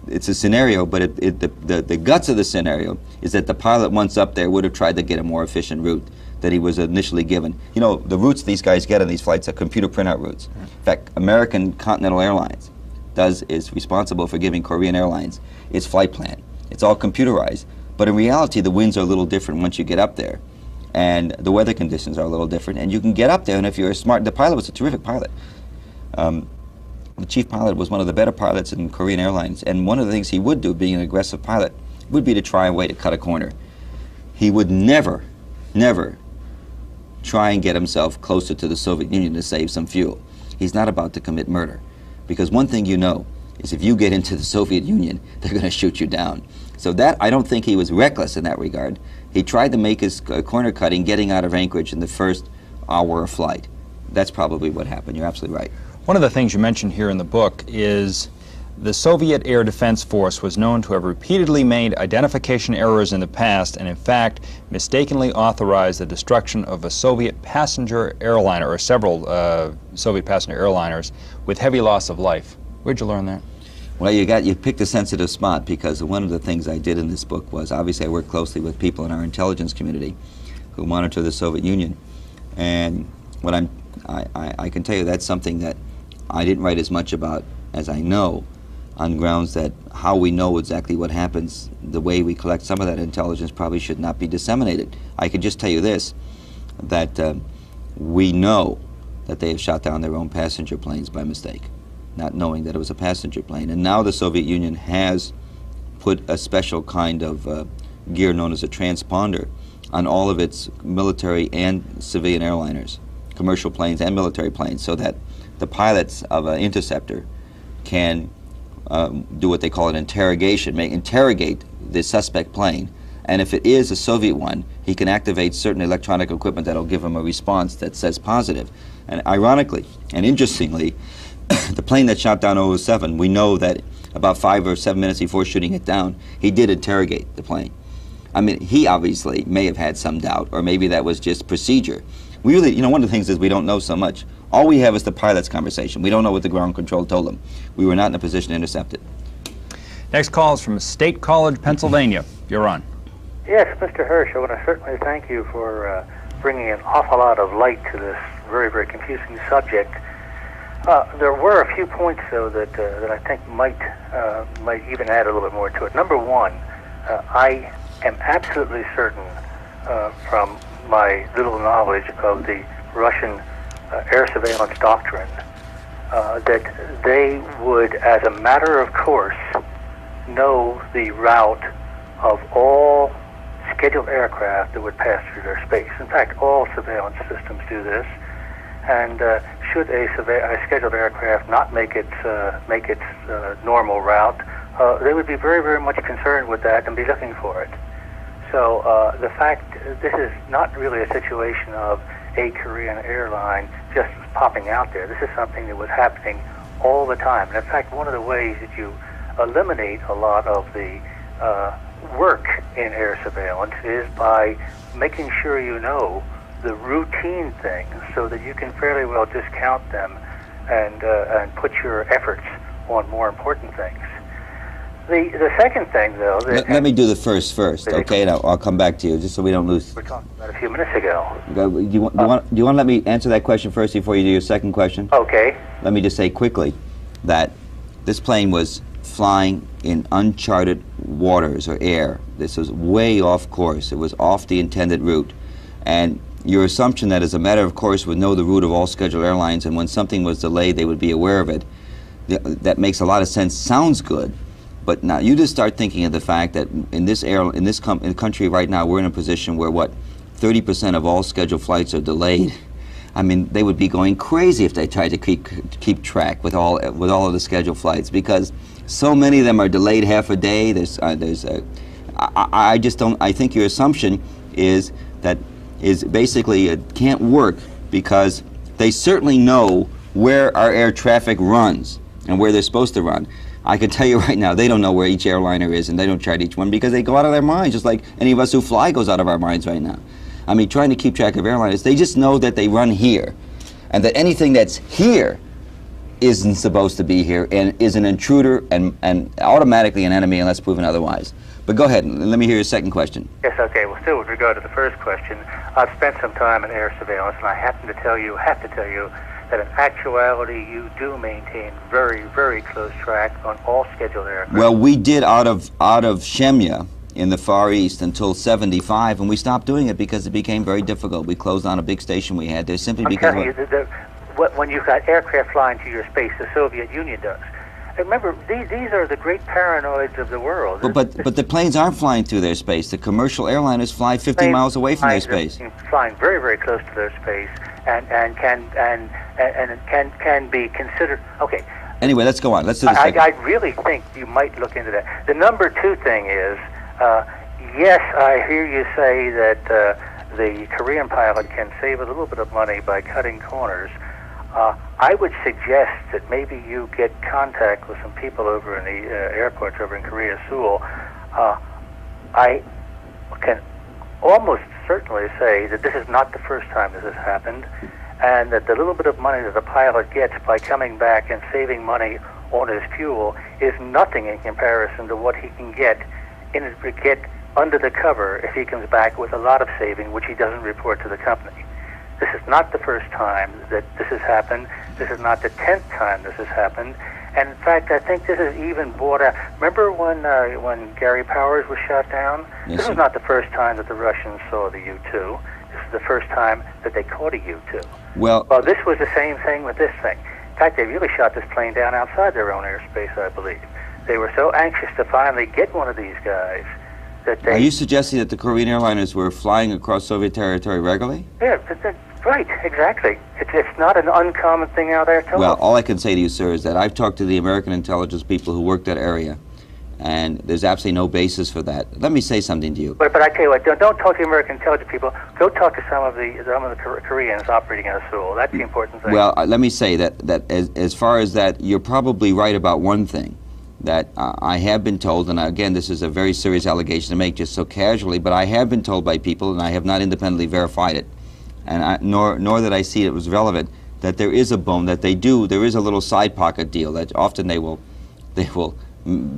It's a scenario, but the guts of the scenario is that the pilot, once up there, would have tried to get a more efficient route that he was initially given. You know, the routes these guys get on these flights are computer printout routes. In fact, American Continental Airlines is responsible for giving Korean Airlines its flight plan. It's all computerized, but in reality, the winds are a little different once you get up there, and the weather conditions are a little different, and you can get up there, and if you're smart, the pilot was a terrific pilot. The chief pilot was one of the better pilots in Korean Airlines, and one of the things he would do, being an aggressive pilot, would be to try a way to cut a corner. He would never try and get himself closer to the Soviet Union to save some fuel. He's not about to commit murder, because one thing you know is if you get into the Soviet Union, they're going to shoot you down. So that, I don't think he was reckless in that regard. He tried to make his corner cutting getting out of Anchorage in the first hour of flight. That's probably what happened. You're absolutely right. One of the things you mentioned here in the book is the Soviet Air Defense Force was known to have repeatedly made identification errors in the past and, in fact, mistakenly authorized the destruction of a Soviet passenger airliner, or several Soviet passenger airliners, with heavy loss of life. Where'd you learn that? Well, you picked a sensitive spot, because one of the things I did in this book was, obviously I worked closely with people in our intelligence community who monitor the Soviet Union, and what I can tell you that's something that I didn't write as much about as I know, on grounds that how we know exactly what happens, the way we collect some of that intelligence probably should not be disseminated. I can just tell you this, that we know that they have shot down their own passenger planes by mistake, not knowing that it was a passenger plane. And now the Soviet Union has put a special kind of gear known as a transponder on all of its military and civilian airliners, commercial planes and military planes, so that the pilots of an interceptor can do what they call an interrogation, interrogate the suspect plane, and if it is a Soviet one, he can activate certain electronic equipment that will give him a response that says positive. And ironically and interestingly, the plane that shot down 007, we know that about 5 or 7 minutes before shooting it down, he did interrogate the plane. I mean, he obviously may have had some doubt, or maybe that was just procedure. We really, you know, one of the things is we don't know so much. All we have is the pilot's conversation. We don't know what the ground control told them. We were not in a position to intercept it. Next call is from State College, Pennsylvania. You're on. Yes, Mr. Hirsch, I want to certainly thank you for bringing an awful lot of light to this very, very confusing subject. There were a few points, though, that I think might even add a little bit more to it. Number one, I am absolutely certain, from my little knowledge of the Russian air surveillance doctrine, that they would, as a matter of course, know the route of all scheduled aircraft that would pass through their space. In fact, all surveillance systems do this. And should a scheduled aircraft not make its normal route, they would be very, very much concerned with that and be looking for it. So the fact this is not really a situation of a Korean airline just popping out there. This is something that was happening all the time. And in fact, one of the ways that you eliminate a lot of the work in air surveillance is by making sure you know the routine things so that you can fairly well discount them and put your efforts on more important things. The second thing, though... Let me do the first, okay? And I'll come back to you, just so we don't lose... We're talking about a few minutes ago. Do you want to let me answer that question first before you do your second question? Okay. Let me just say quickly that this plane was flying in uncharted waters or air. This was way off course. It was off the intended route. And your assumption that as a matter of course would know the route of all scheduled airlines, and when something was delayed they would be aware of it, that makes a lot of sense. Sounds good, but now you just start thinking of the fact that in this country right now we're in a position where 30% of all scheduled flights are delayed. I mean, they would be going crazy if they tried to keep track with all of the scheduled flights, because so many of them are delayed half a day. I just don't. I think your assumption is basically it can't work, because they certainly know where our air traffic runs and where they're supposed to run. I can tell you right now, they don't know where each airliner is, and they don't chart each one because they go out of their minds, just like any of us who fly goes out of our minds right now. I mean, trying to keep track of airliners, they just know that they run here, and that anything that's here isn't supposed to be here and is an intruder and automatically an enemy unless proven otherwise. But go ahead, and let me hear your second question. Yes, okay. Well, still with regard to the first question, I've spent some time in air surveillance, and I have to tell you that in actuality you do maintain very, very close track on all scheduled aircraft. Well, we did out of Shemya in the Far East until '75, and we stopped doing it because it became very difficult. We closed down a big station we had there simply because... I'm telling you, when you've got aircraft flying to your space, the Soviet Union does. Remember, these are the great paranoids of the world. But the planes aren't flying through their space. The commercial airliners fly 50 miles away from their space. Flying very, very close to their space, and can be considered. Okay. Anyway, let's go on. Let's do this. I really think you might look into that. The number two thing is, yes, I hear you say that the Korean pilot can save a little bit of money by cutting corners. I would suggest that maybe you get contact with some people over in the airports over in Korea, Seoul. I can almost certainly say that this is not the first time this has happened, and that the little bit of money that the pilot gets by coming back and saving money on his fuel is nothing in comparison to what he can get under the cover if he comes back with a lot of saving, which he doesn't report to the company. This is not the first time that this has happened. This is not the 10th time this has happened. And in fact, I think this is even brought out. Remember when Gary Powers was shot down? Yes, this was not the first time that the Russians saw the U-2. This is the first time that they caught a U-2. Well, this was the same thing with this thing. In fact, they really shot this plane down outside their own airspace, I believe. They were so anxious to finally get one of these guys that they... Are you suggesting that the Korean airliners were flying across Soviet territory regularly? Yeah, right, exactly. It's not an uncommon thing out there at all. Well, all I can say to you, sir, is that I've talked to the American intelligence people who work that area, and there's absolutely no basis for that. Let me say something to you. But I tell you what, don't talk to the American intelligence people. Go talk to some of the Koreans operating out of Seoul. That's the important thing. Well, let me say that as far as that, you're probably right about one thing. That I have been told, and again, this is a very serious allegation to make just so casually, but I have been told by people, and I have not independently verified it, and nor that I see it was relevant, that there is a bone, that there is a little side pocket deal, that often they will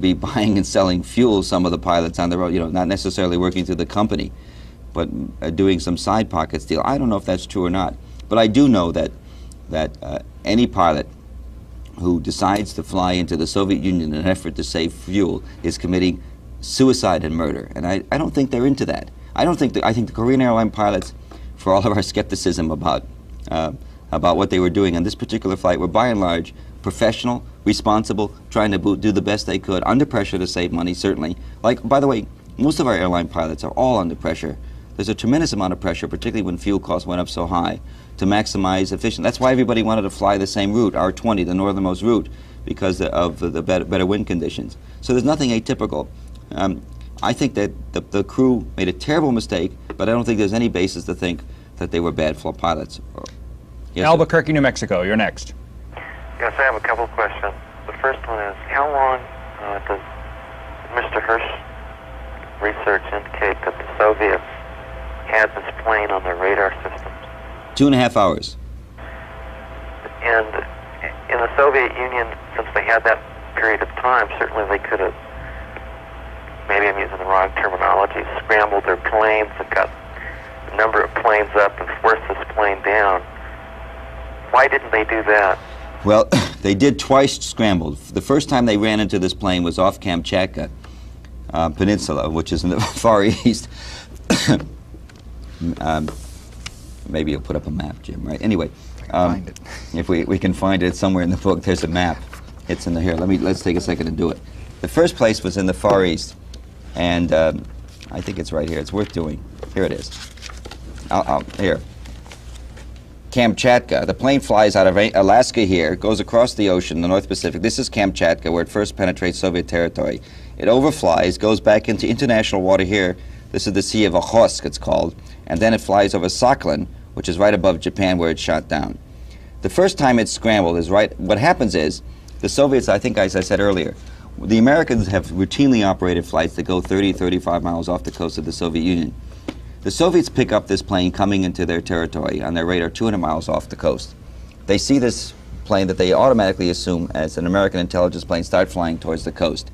be buying and selling fuel, some of the pilots on the road, not necessarily working through the company, but doing some side pockets deal. I don't know if that's true or not, but I do know that any pilot who decides to fly into the Soviet Union in an effort to save fuel is committing suicide and murder. And I don't think they're into that. I think the Korean airline pilots, for all of our skepticism about what they were doing on this particular flight, were by and large professional, responsible, trying to do the best they could, under pressure to save money, certainly. Like, by the way, most of our airline pilots are all under pressure. There's a tremendous amount of pressure, particularly when fuel costs went up so high, to maximize efficiency. That's why everybody wanted to fly the same route, R20, the northernmost route, because of the better wind conditions. So there's nothing atypical. I think that the crew made a terrible mistake, but I don't think there's any basis to think that they were bad pilots. Yes, Albuquerque, New Mexico, you're next. Yes, I have a couple of questions. The first one is, how long does Mr. Hirsch research indicate that the Soviets had this plane on their radar systems? 2.5 hours. And in the Soviet Union, since they had that period of time, certainly they could have, maybe I'm using the wrong terminology, scrambled their planes and got a number of planes up and forced this plane down. Why didn't they do that? Well, they did twice scrambled. The first time they ran into this plane was off Kamchatka Peninsula, which is in the Far East. Maybe you'll put up a map, Jim, right? Anyway, find it. If we can find it somewhere in the book, there's a map. It's in the here. Let's take a second to do it. The first place was in the Far East, and I think it's right here. It's worth doing. Here it is. Here. Kamchatka. The plane flies out of Alaska here, goes across the ocean, the North Pacific. This is Kamchatka, where it first penetrates Soviet territory. It overflies, goes back into international water here. This is the Sea of Okhotsk, it's called. And then it flies over Sakhalin, which is right above Japan, where it's shot down. The first time it's scrambled is right. What happens is, the Soviets, I think, as I said earlier, the Americans have routinely operated flights that go 30, 35 miles off the coast of the Soviet Union. The Soviets pick up this plane coming into their territory on their radar 200 miles off the coast. They see this plane that they automatically assume as an American intelligence plane start flying towards the coast.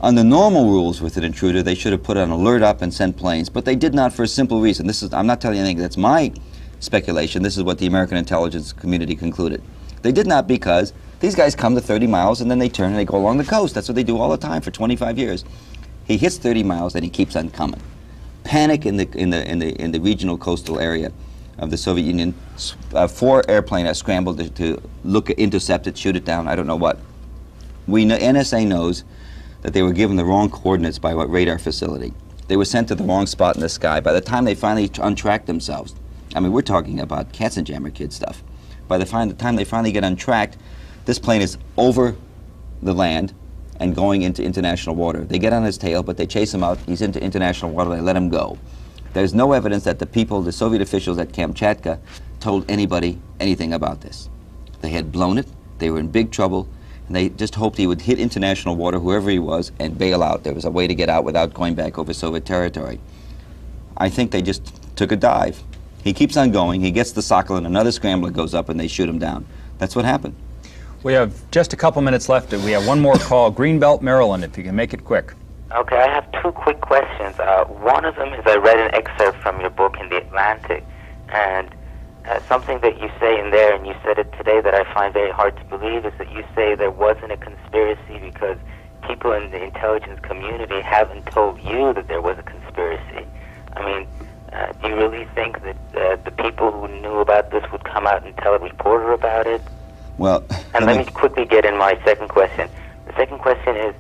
Under normal rules with an intruder, they should have put an alert up and sent planes, but they did not for a simple reason. I'm not telling you anything, that's my speculation. This is what the American intelligence community concluded. They did not because these guys come to 30 miles and then they turn and they go along the coast. That's what they do all the time for 25 years. He hits 30 miles and he keeps on coming. Panic in the regional coastal area of the Soviet Union. 4 airplanes are scrambled to intercept it, shoot it down, I don't know what. NSA knows that they were given the wrong coordinates by what radar facility. They were sent to the wrong spot in the sky. By the time they finally untracked themselves, I mean, we're talking about Katzenjammer kid stuff. By the time they finally get untracked, this plane is over the land and going into international water. They get on his tail, but they chase him out. He's into international water. They let him go. There's no evidence that the Soviet officials at Kamchatka, told anybody anything about this. They had blown it. They were in big trouble. And they just hoped he would hit international water, whoever he was, and bail out. There was a way to get out without going back over Soviet territory. I think they just took a dive. He keeps on going. He gets the Sakhalin. Another scrambler goes up, and they shoot him down. That's what happened. We have just a couple minutes left. We have one more call. Greenbelt, Maryland, if you can make it quick. Okay, I have 2 quick questions. One of them is I read an excerpt from your book in The Atlantic, and something that you say in there, and you said it today that I find very hard to believe, is that you say there wasn't a conspiracy because people in the intelligence community haven't told you that there was a conspiracy. I mean, do you really think that the people who knew about this would come out and tell a reporter about it? Well, and let me quickly get in my second question. The second question is,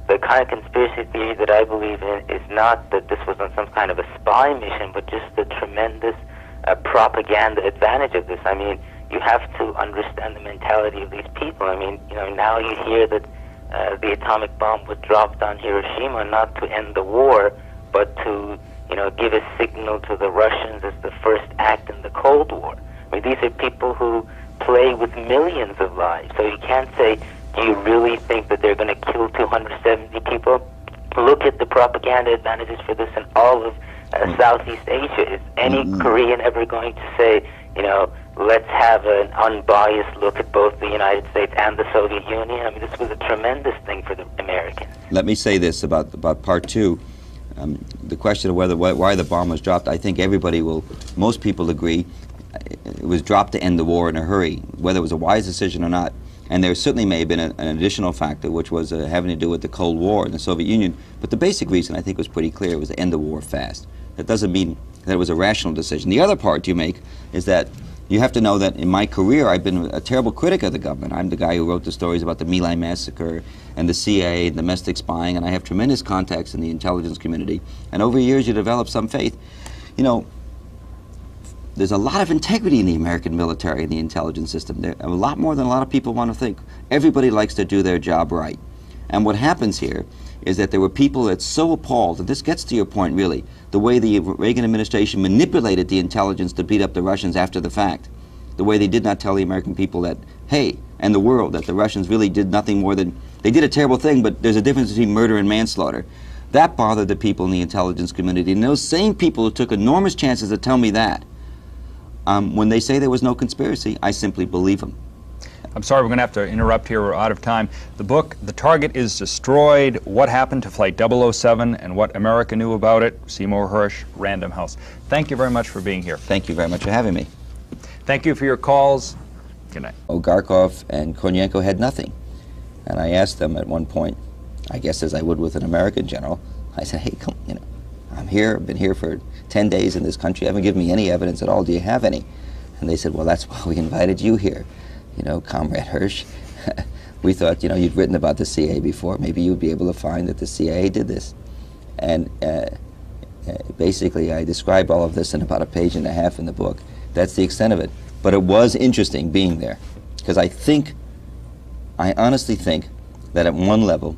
the kind of conspiracy theory that I believe in is not that this was on some kind of a spy mission, but just the tremendous propaganda advantage of this. I mean, you have to understand the mentality of these people. I mean, now you hear that the atomic bomb was dropped on Hiroshima not to end the war, but to, give a signal to the Russians as the first act in the Cold War. I mean, these are people who play with millions of lives. So you can't say, do you really think that they're going to kill 270 people? Look at the propaganda advantages for this in all of Southeast Asia. Is any Korean ever going to say, let's have an unbiased look at both the United States and the Soviet Union? I mean, this was a tremendous thing for the Americans. Let me say this about part 2. The question of why the bomb was dropped, I think most people agree, it was dropped to end the war in a hurry. Whether it was a wise decision or not, And there certainly may have been an additional factor, which was having to do with the Cold War in the Soviet Union. But the basic reason, I think, was pretty clear. It was to end the war fast. That doesn't mean that it was a rational decision. The other part you make is that you have to know that in my career, I've been a terrible critic of the government. I'm the guy who wrote the stories about the My Lai massacre and the CIA and domestic spying, and I have tremendous contacts in the intelligence community. And over years, you develop some faith. You know, there's a lot of integrity in the American military and the intelligence system. There, a lot more than a lot of people want to think. Everybody likes to do their job right. And what happens here is that there were people that so appalled, and this gets to your point really, the way the Reagan administration manipulated the intelligence to beat up the Russians after the fact. The way they did not tell the American people that, hey, and the world, that the Russians really did nothing more than, they did a terrible thing, but there's a difference between murder and manslaughter. That bothered the people in the intelligence community. And those same people who took enormous chances to tell me that, when they say there was no conspiracy, I simply believe them. I'm sorry, we're going to have to interrupt here. We're out of time. The book, The Target is Destroyed, What Happened to Flight 007 and What America Knew About It, Seymour Hersh, Random House. Thank you very much for being here. Thank you very much for having me. Thank you for your calls. Good night. Garkov and Kornienko had nothing. And I asked them at one point, I guess as I would with an American general, I said, hey, come, you know, I'm here, I've been here for 10 days in this country, you haven't given me any evidence at all, do you have any? And they said, well, that's why we invited you here. You know, Comrade Hersh, we thought, you know, you'd written about the CIA before, maybe you'd be able to find that the CIA did this. And basically, I describe all of this in about a page and a half in the book. That's the extent of it. But it was interesting being there, because I honestly think that at one level,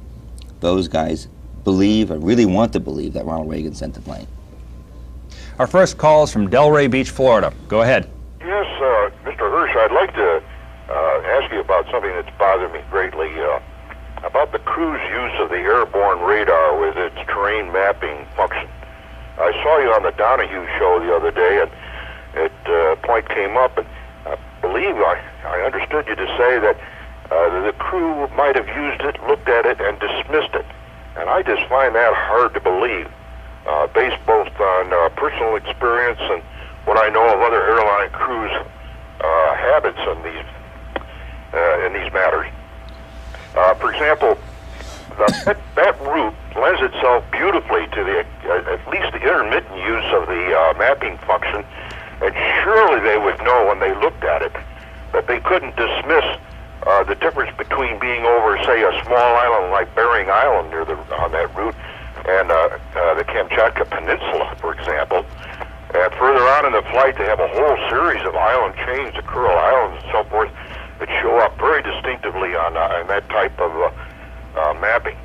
those guys believe, or really want to believe, that Ronald Reagan sent the plane. Our first call is from Delray Beach, Florida. Go ahead. Yes, Mr. Hersh, I'd like to ask you about something that's bothered me greatly, about the crew's use of the airborne radar with its terrain mapping function. I saw you on the Donahue show the other day, and a point came up, and I believe I understood you to say that the crew might have used it, looked at it, and dismissed it. And I just find that hard to believe, based both on personal experience and what I know of other airline crews' habits in these matters. For example, that route lends itself beautifully to the at least the intermittent use of the mapping function, and surely they would know when they looked at it that they couldn't dismiss the difference between being over, say, a small island like Bering Island on that route and the Kamchatka Peninsula, for example. And further on in the flight, they have a whole series of island chains, the Kuril Islands and so forth, that show up very distinctively on that type of mapping.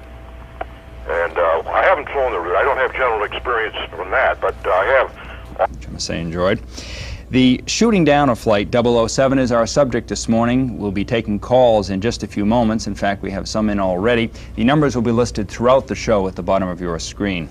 And I haven't flown the route. I don't have general experience from that, but I have. I'm saying, Droid. The shooting down of Flight 007 is our subject this morning. We'll be taking calls in just a few moments. In fact, we have some in already. The numbers will be listed throughout the show at the bottom of your screen.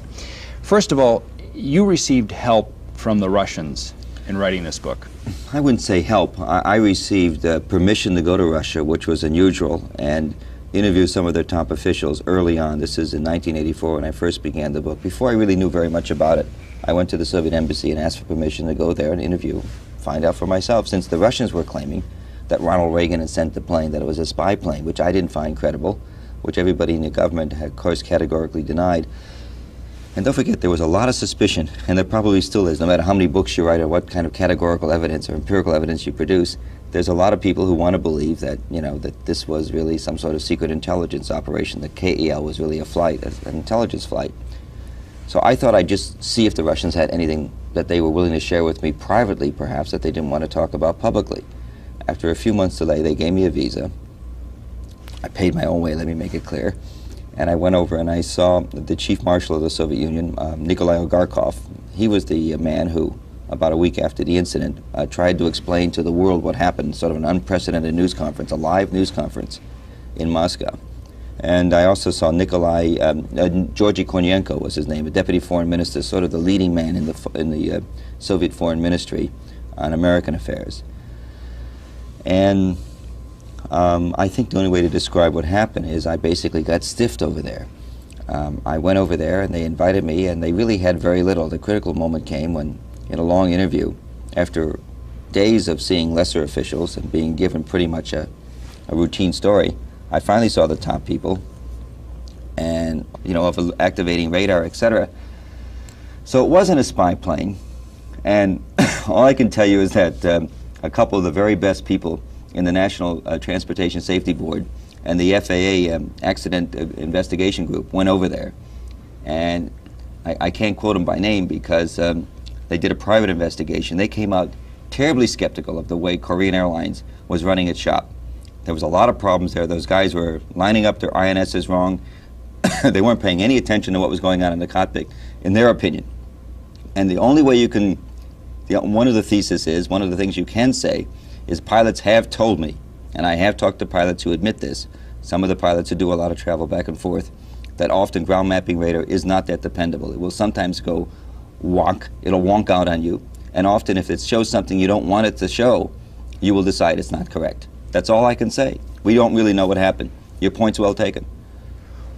First of all, you received help from the Russians in writing this book. I wouldn't say help. I received permission to go to Russia, which was unusual, and interview some of their top officials early on. This is in 1984 when I first began the book. Before I really knew very much about it, I went to the Soviet embassy and asked for permission to go there and interview, find out for myself, since the Russians were claiming that Ronald Reagan had sent the plane, that it was a spy plane, which I didn't find credible, which everybody in the government had, of course, categorically denied. And don't forget, there was a lot of suspicion, and there probably still is, no matter how many books you write or what kind of categorical evidence or empirical evidence you produce. There's a lot of people who want to believe that, you know, that this was really some sort of secret intelligence operation, that KEL was really a flight, an intelligence flight. So I thought I'd just see if the Russians had anything that they were willing to share with me privately, perhaps, that they didn't want to talk about publicly. After a few months' delay, they gave me a visa. I paid my own way, let me make it clear. And I went over and I saw the Chief Marshal of the Soviet Union, Nikolai Ogarkov. He was the man who, about a week after the incident, tried to explain to the world what happened, sort of an unprecedented news conference, a live news conference in Moscow. And I also saw Nikolai, Georgy Kornienko was his name, a deputy foreign minister, sort of the leading man in the Soviet foreign ministry on American affairs. And I think the only way to describe what happened is I basically got stiffed over there. I went over there and they invited me, and they really had very little. The critical moment came when, in a long interview, after days of seeing lesser officials and being given pretty much a a routine story. I finally saw the top people, and of activating radar, etc. So it wasn't a spy plane, and all I can tell you is that a couple of the very best people in the National Transportation Safety Board and the FAA Accident Investigation Group went over there, and I can't quote them by name because they did a private investigation. They came out terribly skeptical of the way Korean Airlines was running its shop. There was a lot of problems there. Those guys were lining up their INSs wrong. They weren't paying any attention to what was going on in the cockpit, in their opinion. And the only way you can, one of the theses is, one of the things you can say is pilots have told me, and I have talked to pilots who admit this, some of the pilots who do a lot of travel back and forth, that often ground mapping radar is not that dependable. It will sometimes go wonk, it'll wonk out on you, and often if it shows something you don't want it to show, you will decide it's not correct. That's all I can say. We don't really know what happened. Your point's well taken.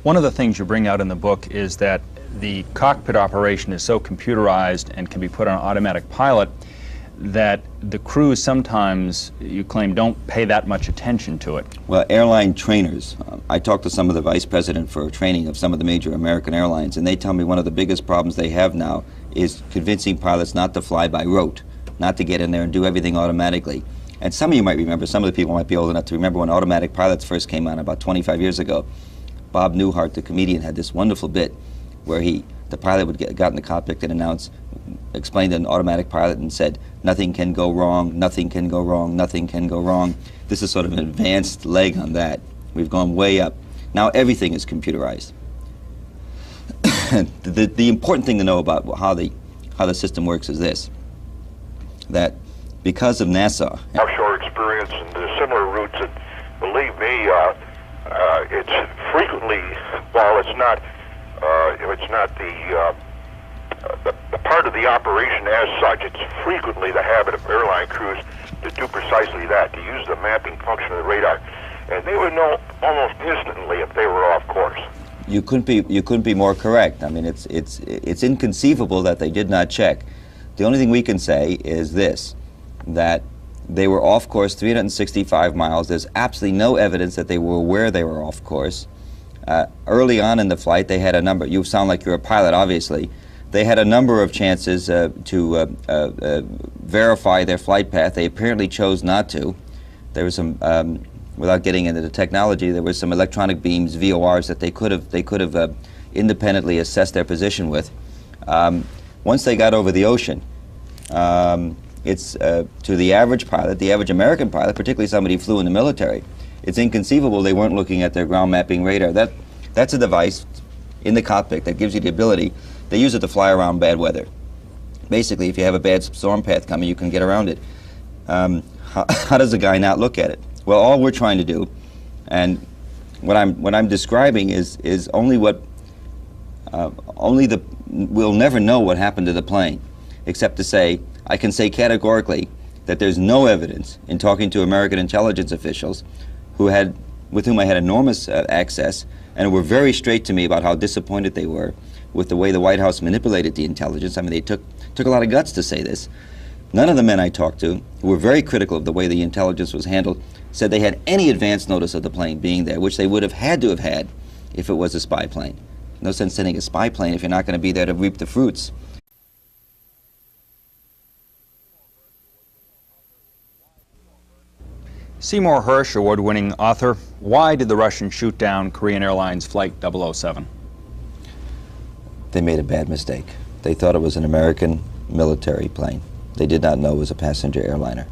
One of the things you bring out in the book is that the cockpit operation is so computerized and can be put on automatic pilot that the crews sometimes, you claim, don't pay that much attention to it. Well, airline trainers, I talked to some of the vice president for training of some of the major American airlines, and they tell me one of the biggest problems they have now is convincing pilots not to fly by rote, not to get in there and do everything automatically. And some of you might remember, some of the people might be old enough to remember when automatic pilots first came on about 25 years ago. Bob Newhart, the comedian, had this wonderful bit where the pilot would got in the cockpit and explained to an automatic pilot and said, nothing can go wrong, nothing can go wrong, nothing can go wrong. This is sort of an advanced leg on that. We've gone way up. Now everything is computerized. The important thing to know about how the system works is this, that because of NASA, offshore experience and the similar routes, that, believe me, it's frequently, while it's not the part of the operation as such, it's frequently the habit of airline crews to do precisely that, to use the mapping function of the radar, and they would know almost instantly if they were off course. You couldn't be more correct. I mean, it's inconceivable that they did not check. The only thing we can say is this, that they were off course 365 miles. There's absolutely no evidence that they were aware they were off course. Early on in the flight, they had a number. You sound like you're a pilot, obviously. They had a number of chances to verify their flight path. They apparently chose not to. There was some, without getting into the technology, there was some electronic beams, VORs, that they could have independently assessed their position with. Once they got over the ocean, it's to the average pilot, the average American pilot, particularly somebody who flew in the military, it's inconceivable they weren't looking at their ground mapping radar. That's a device in the cockpit that gives you the ability. They use it to fly around bad weather. Basically, if you have a bad storm path coming, you can get around it. How does a guy not look at it? Well, all we're trying to do, and what I'm describing is only what we'll never know what happened to the plane, except to say I can say categorically that there's no evidence in talking to American intelligence officials with whom I had enormous access, and were very straight to me about how disappointed they were with the way the White House manipulated the intelligence. I mean, they took a lot of guts to say this. None of the men I talked to, who were very critical of the way the intelligence was handled, said they had any advance notice of the plane being there, which they would have had to have had if it was a spy plane. No sense sending a spy plane if you're not going to be there to reap the fruits. Seymour Hersh, award-winning author, why did the Russians shoot down Korean Airlines Flight 007? They made a bad mistake. They thought it was an American military plane. They did not know it was a passenger airliner.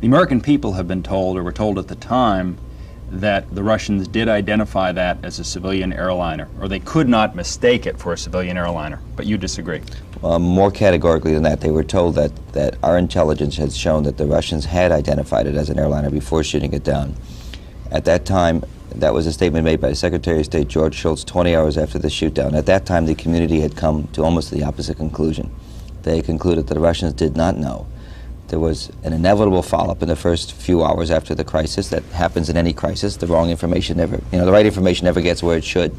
The American people have been told, or were told at the time, that the Russians did identify that as a civilian airliner, or they could not mistake it for a civilian airliner, but you disagree. More categorically than that, they were told that our intelligence had shown that the Russians had identified it as an airliner before shooting it down. At that time, that was a statement made by Secretary of State George Shultz 20 hours after the shoot-down. At that time, the community had come to almost the opposite conclusion. They concluded that the Russians did not know. There was an inevitable follow-up in the first few hours after the crisis. That happens in any crisis. The wrong information never, the right information never gets where it should.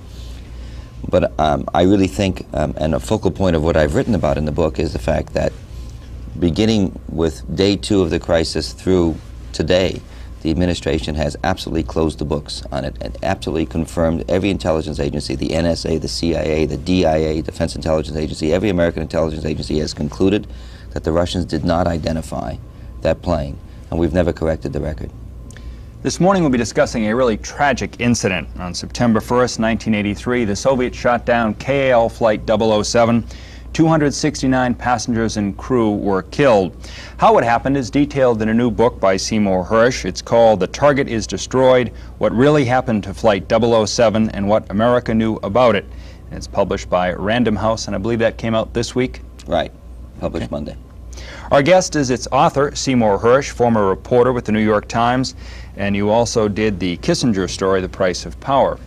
But I really think, and a focal point of what I've written about in the book is the fact that beginning with day 2 of the crisis through today, the administration has absolutely closed the books on it and absolutely confirmed every intelligence agency, the NSA, the CIA, the DIA, Defense Intelligence Agency, every American intelligence agency has concluded that the Russians did not identify that plane, and we've never corrected the record. This morning we'll be discussing a really tragic incident. On September 1st, 1983, the Soviets shot down KAL Flight 007. 269 passengers and crew were killed. How it happened is detailed in a new book by Seymour Hersh. It's called The Target is Destroyed: What Really Happened to Flight 007 and What America Knew About It. And it's published by Random House, and I believe that came out this week? Right. Published Monday. Our guest is its author, Seymour Hersh, former reporter with the New York Times, and you also did the Kissinger story, The Price of Power.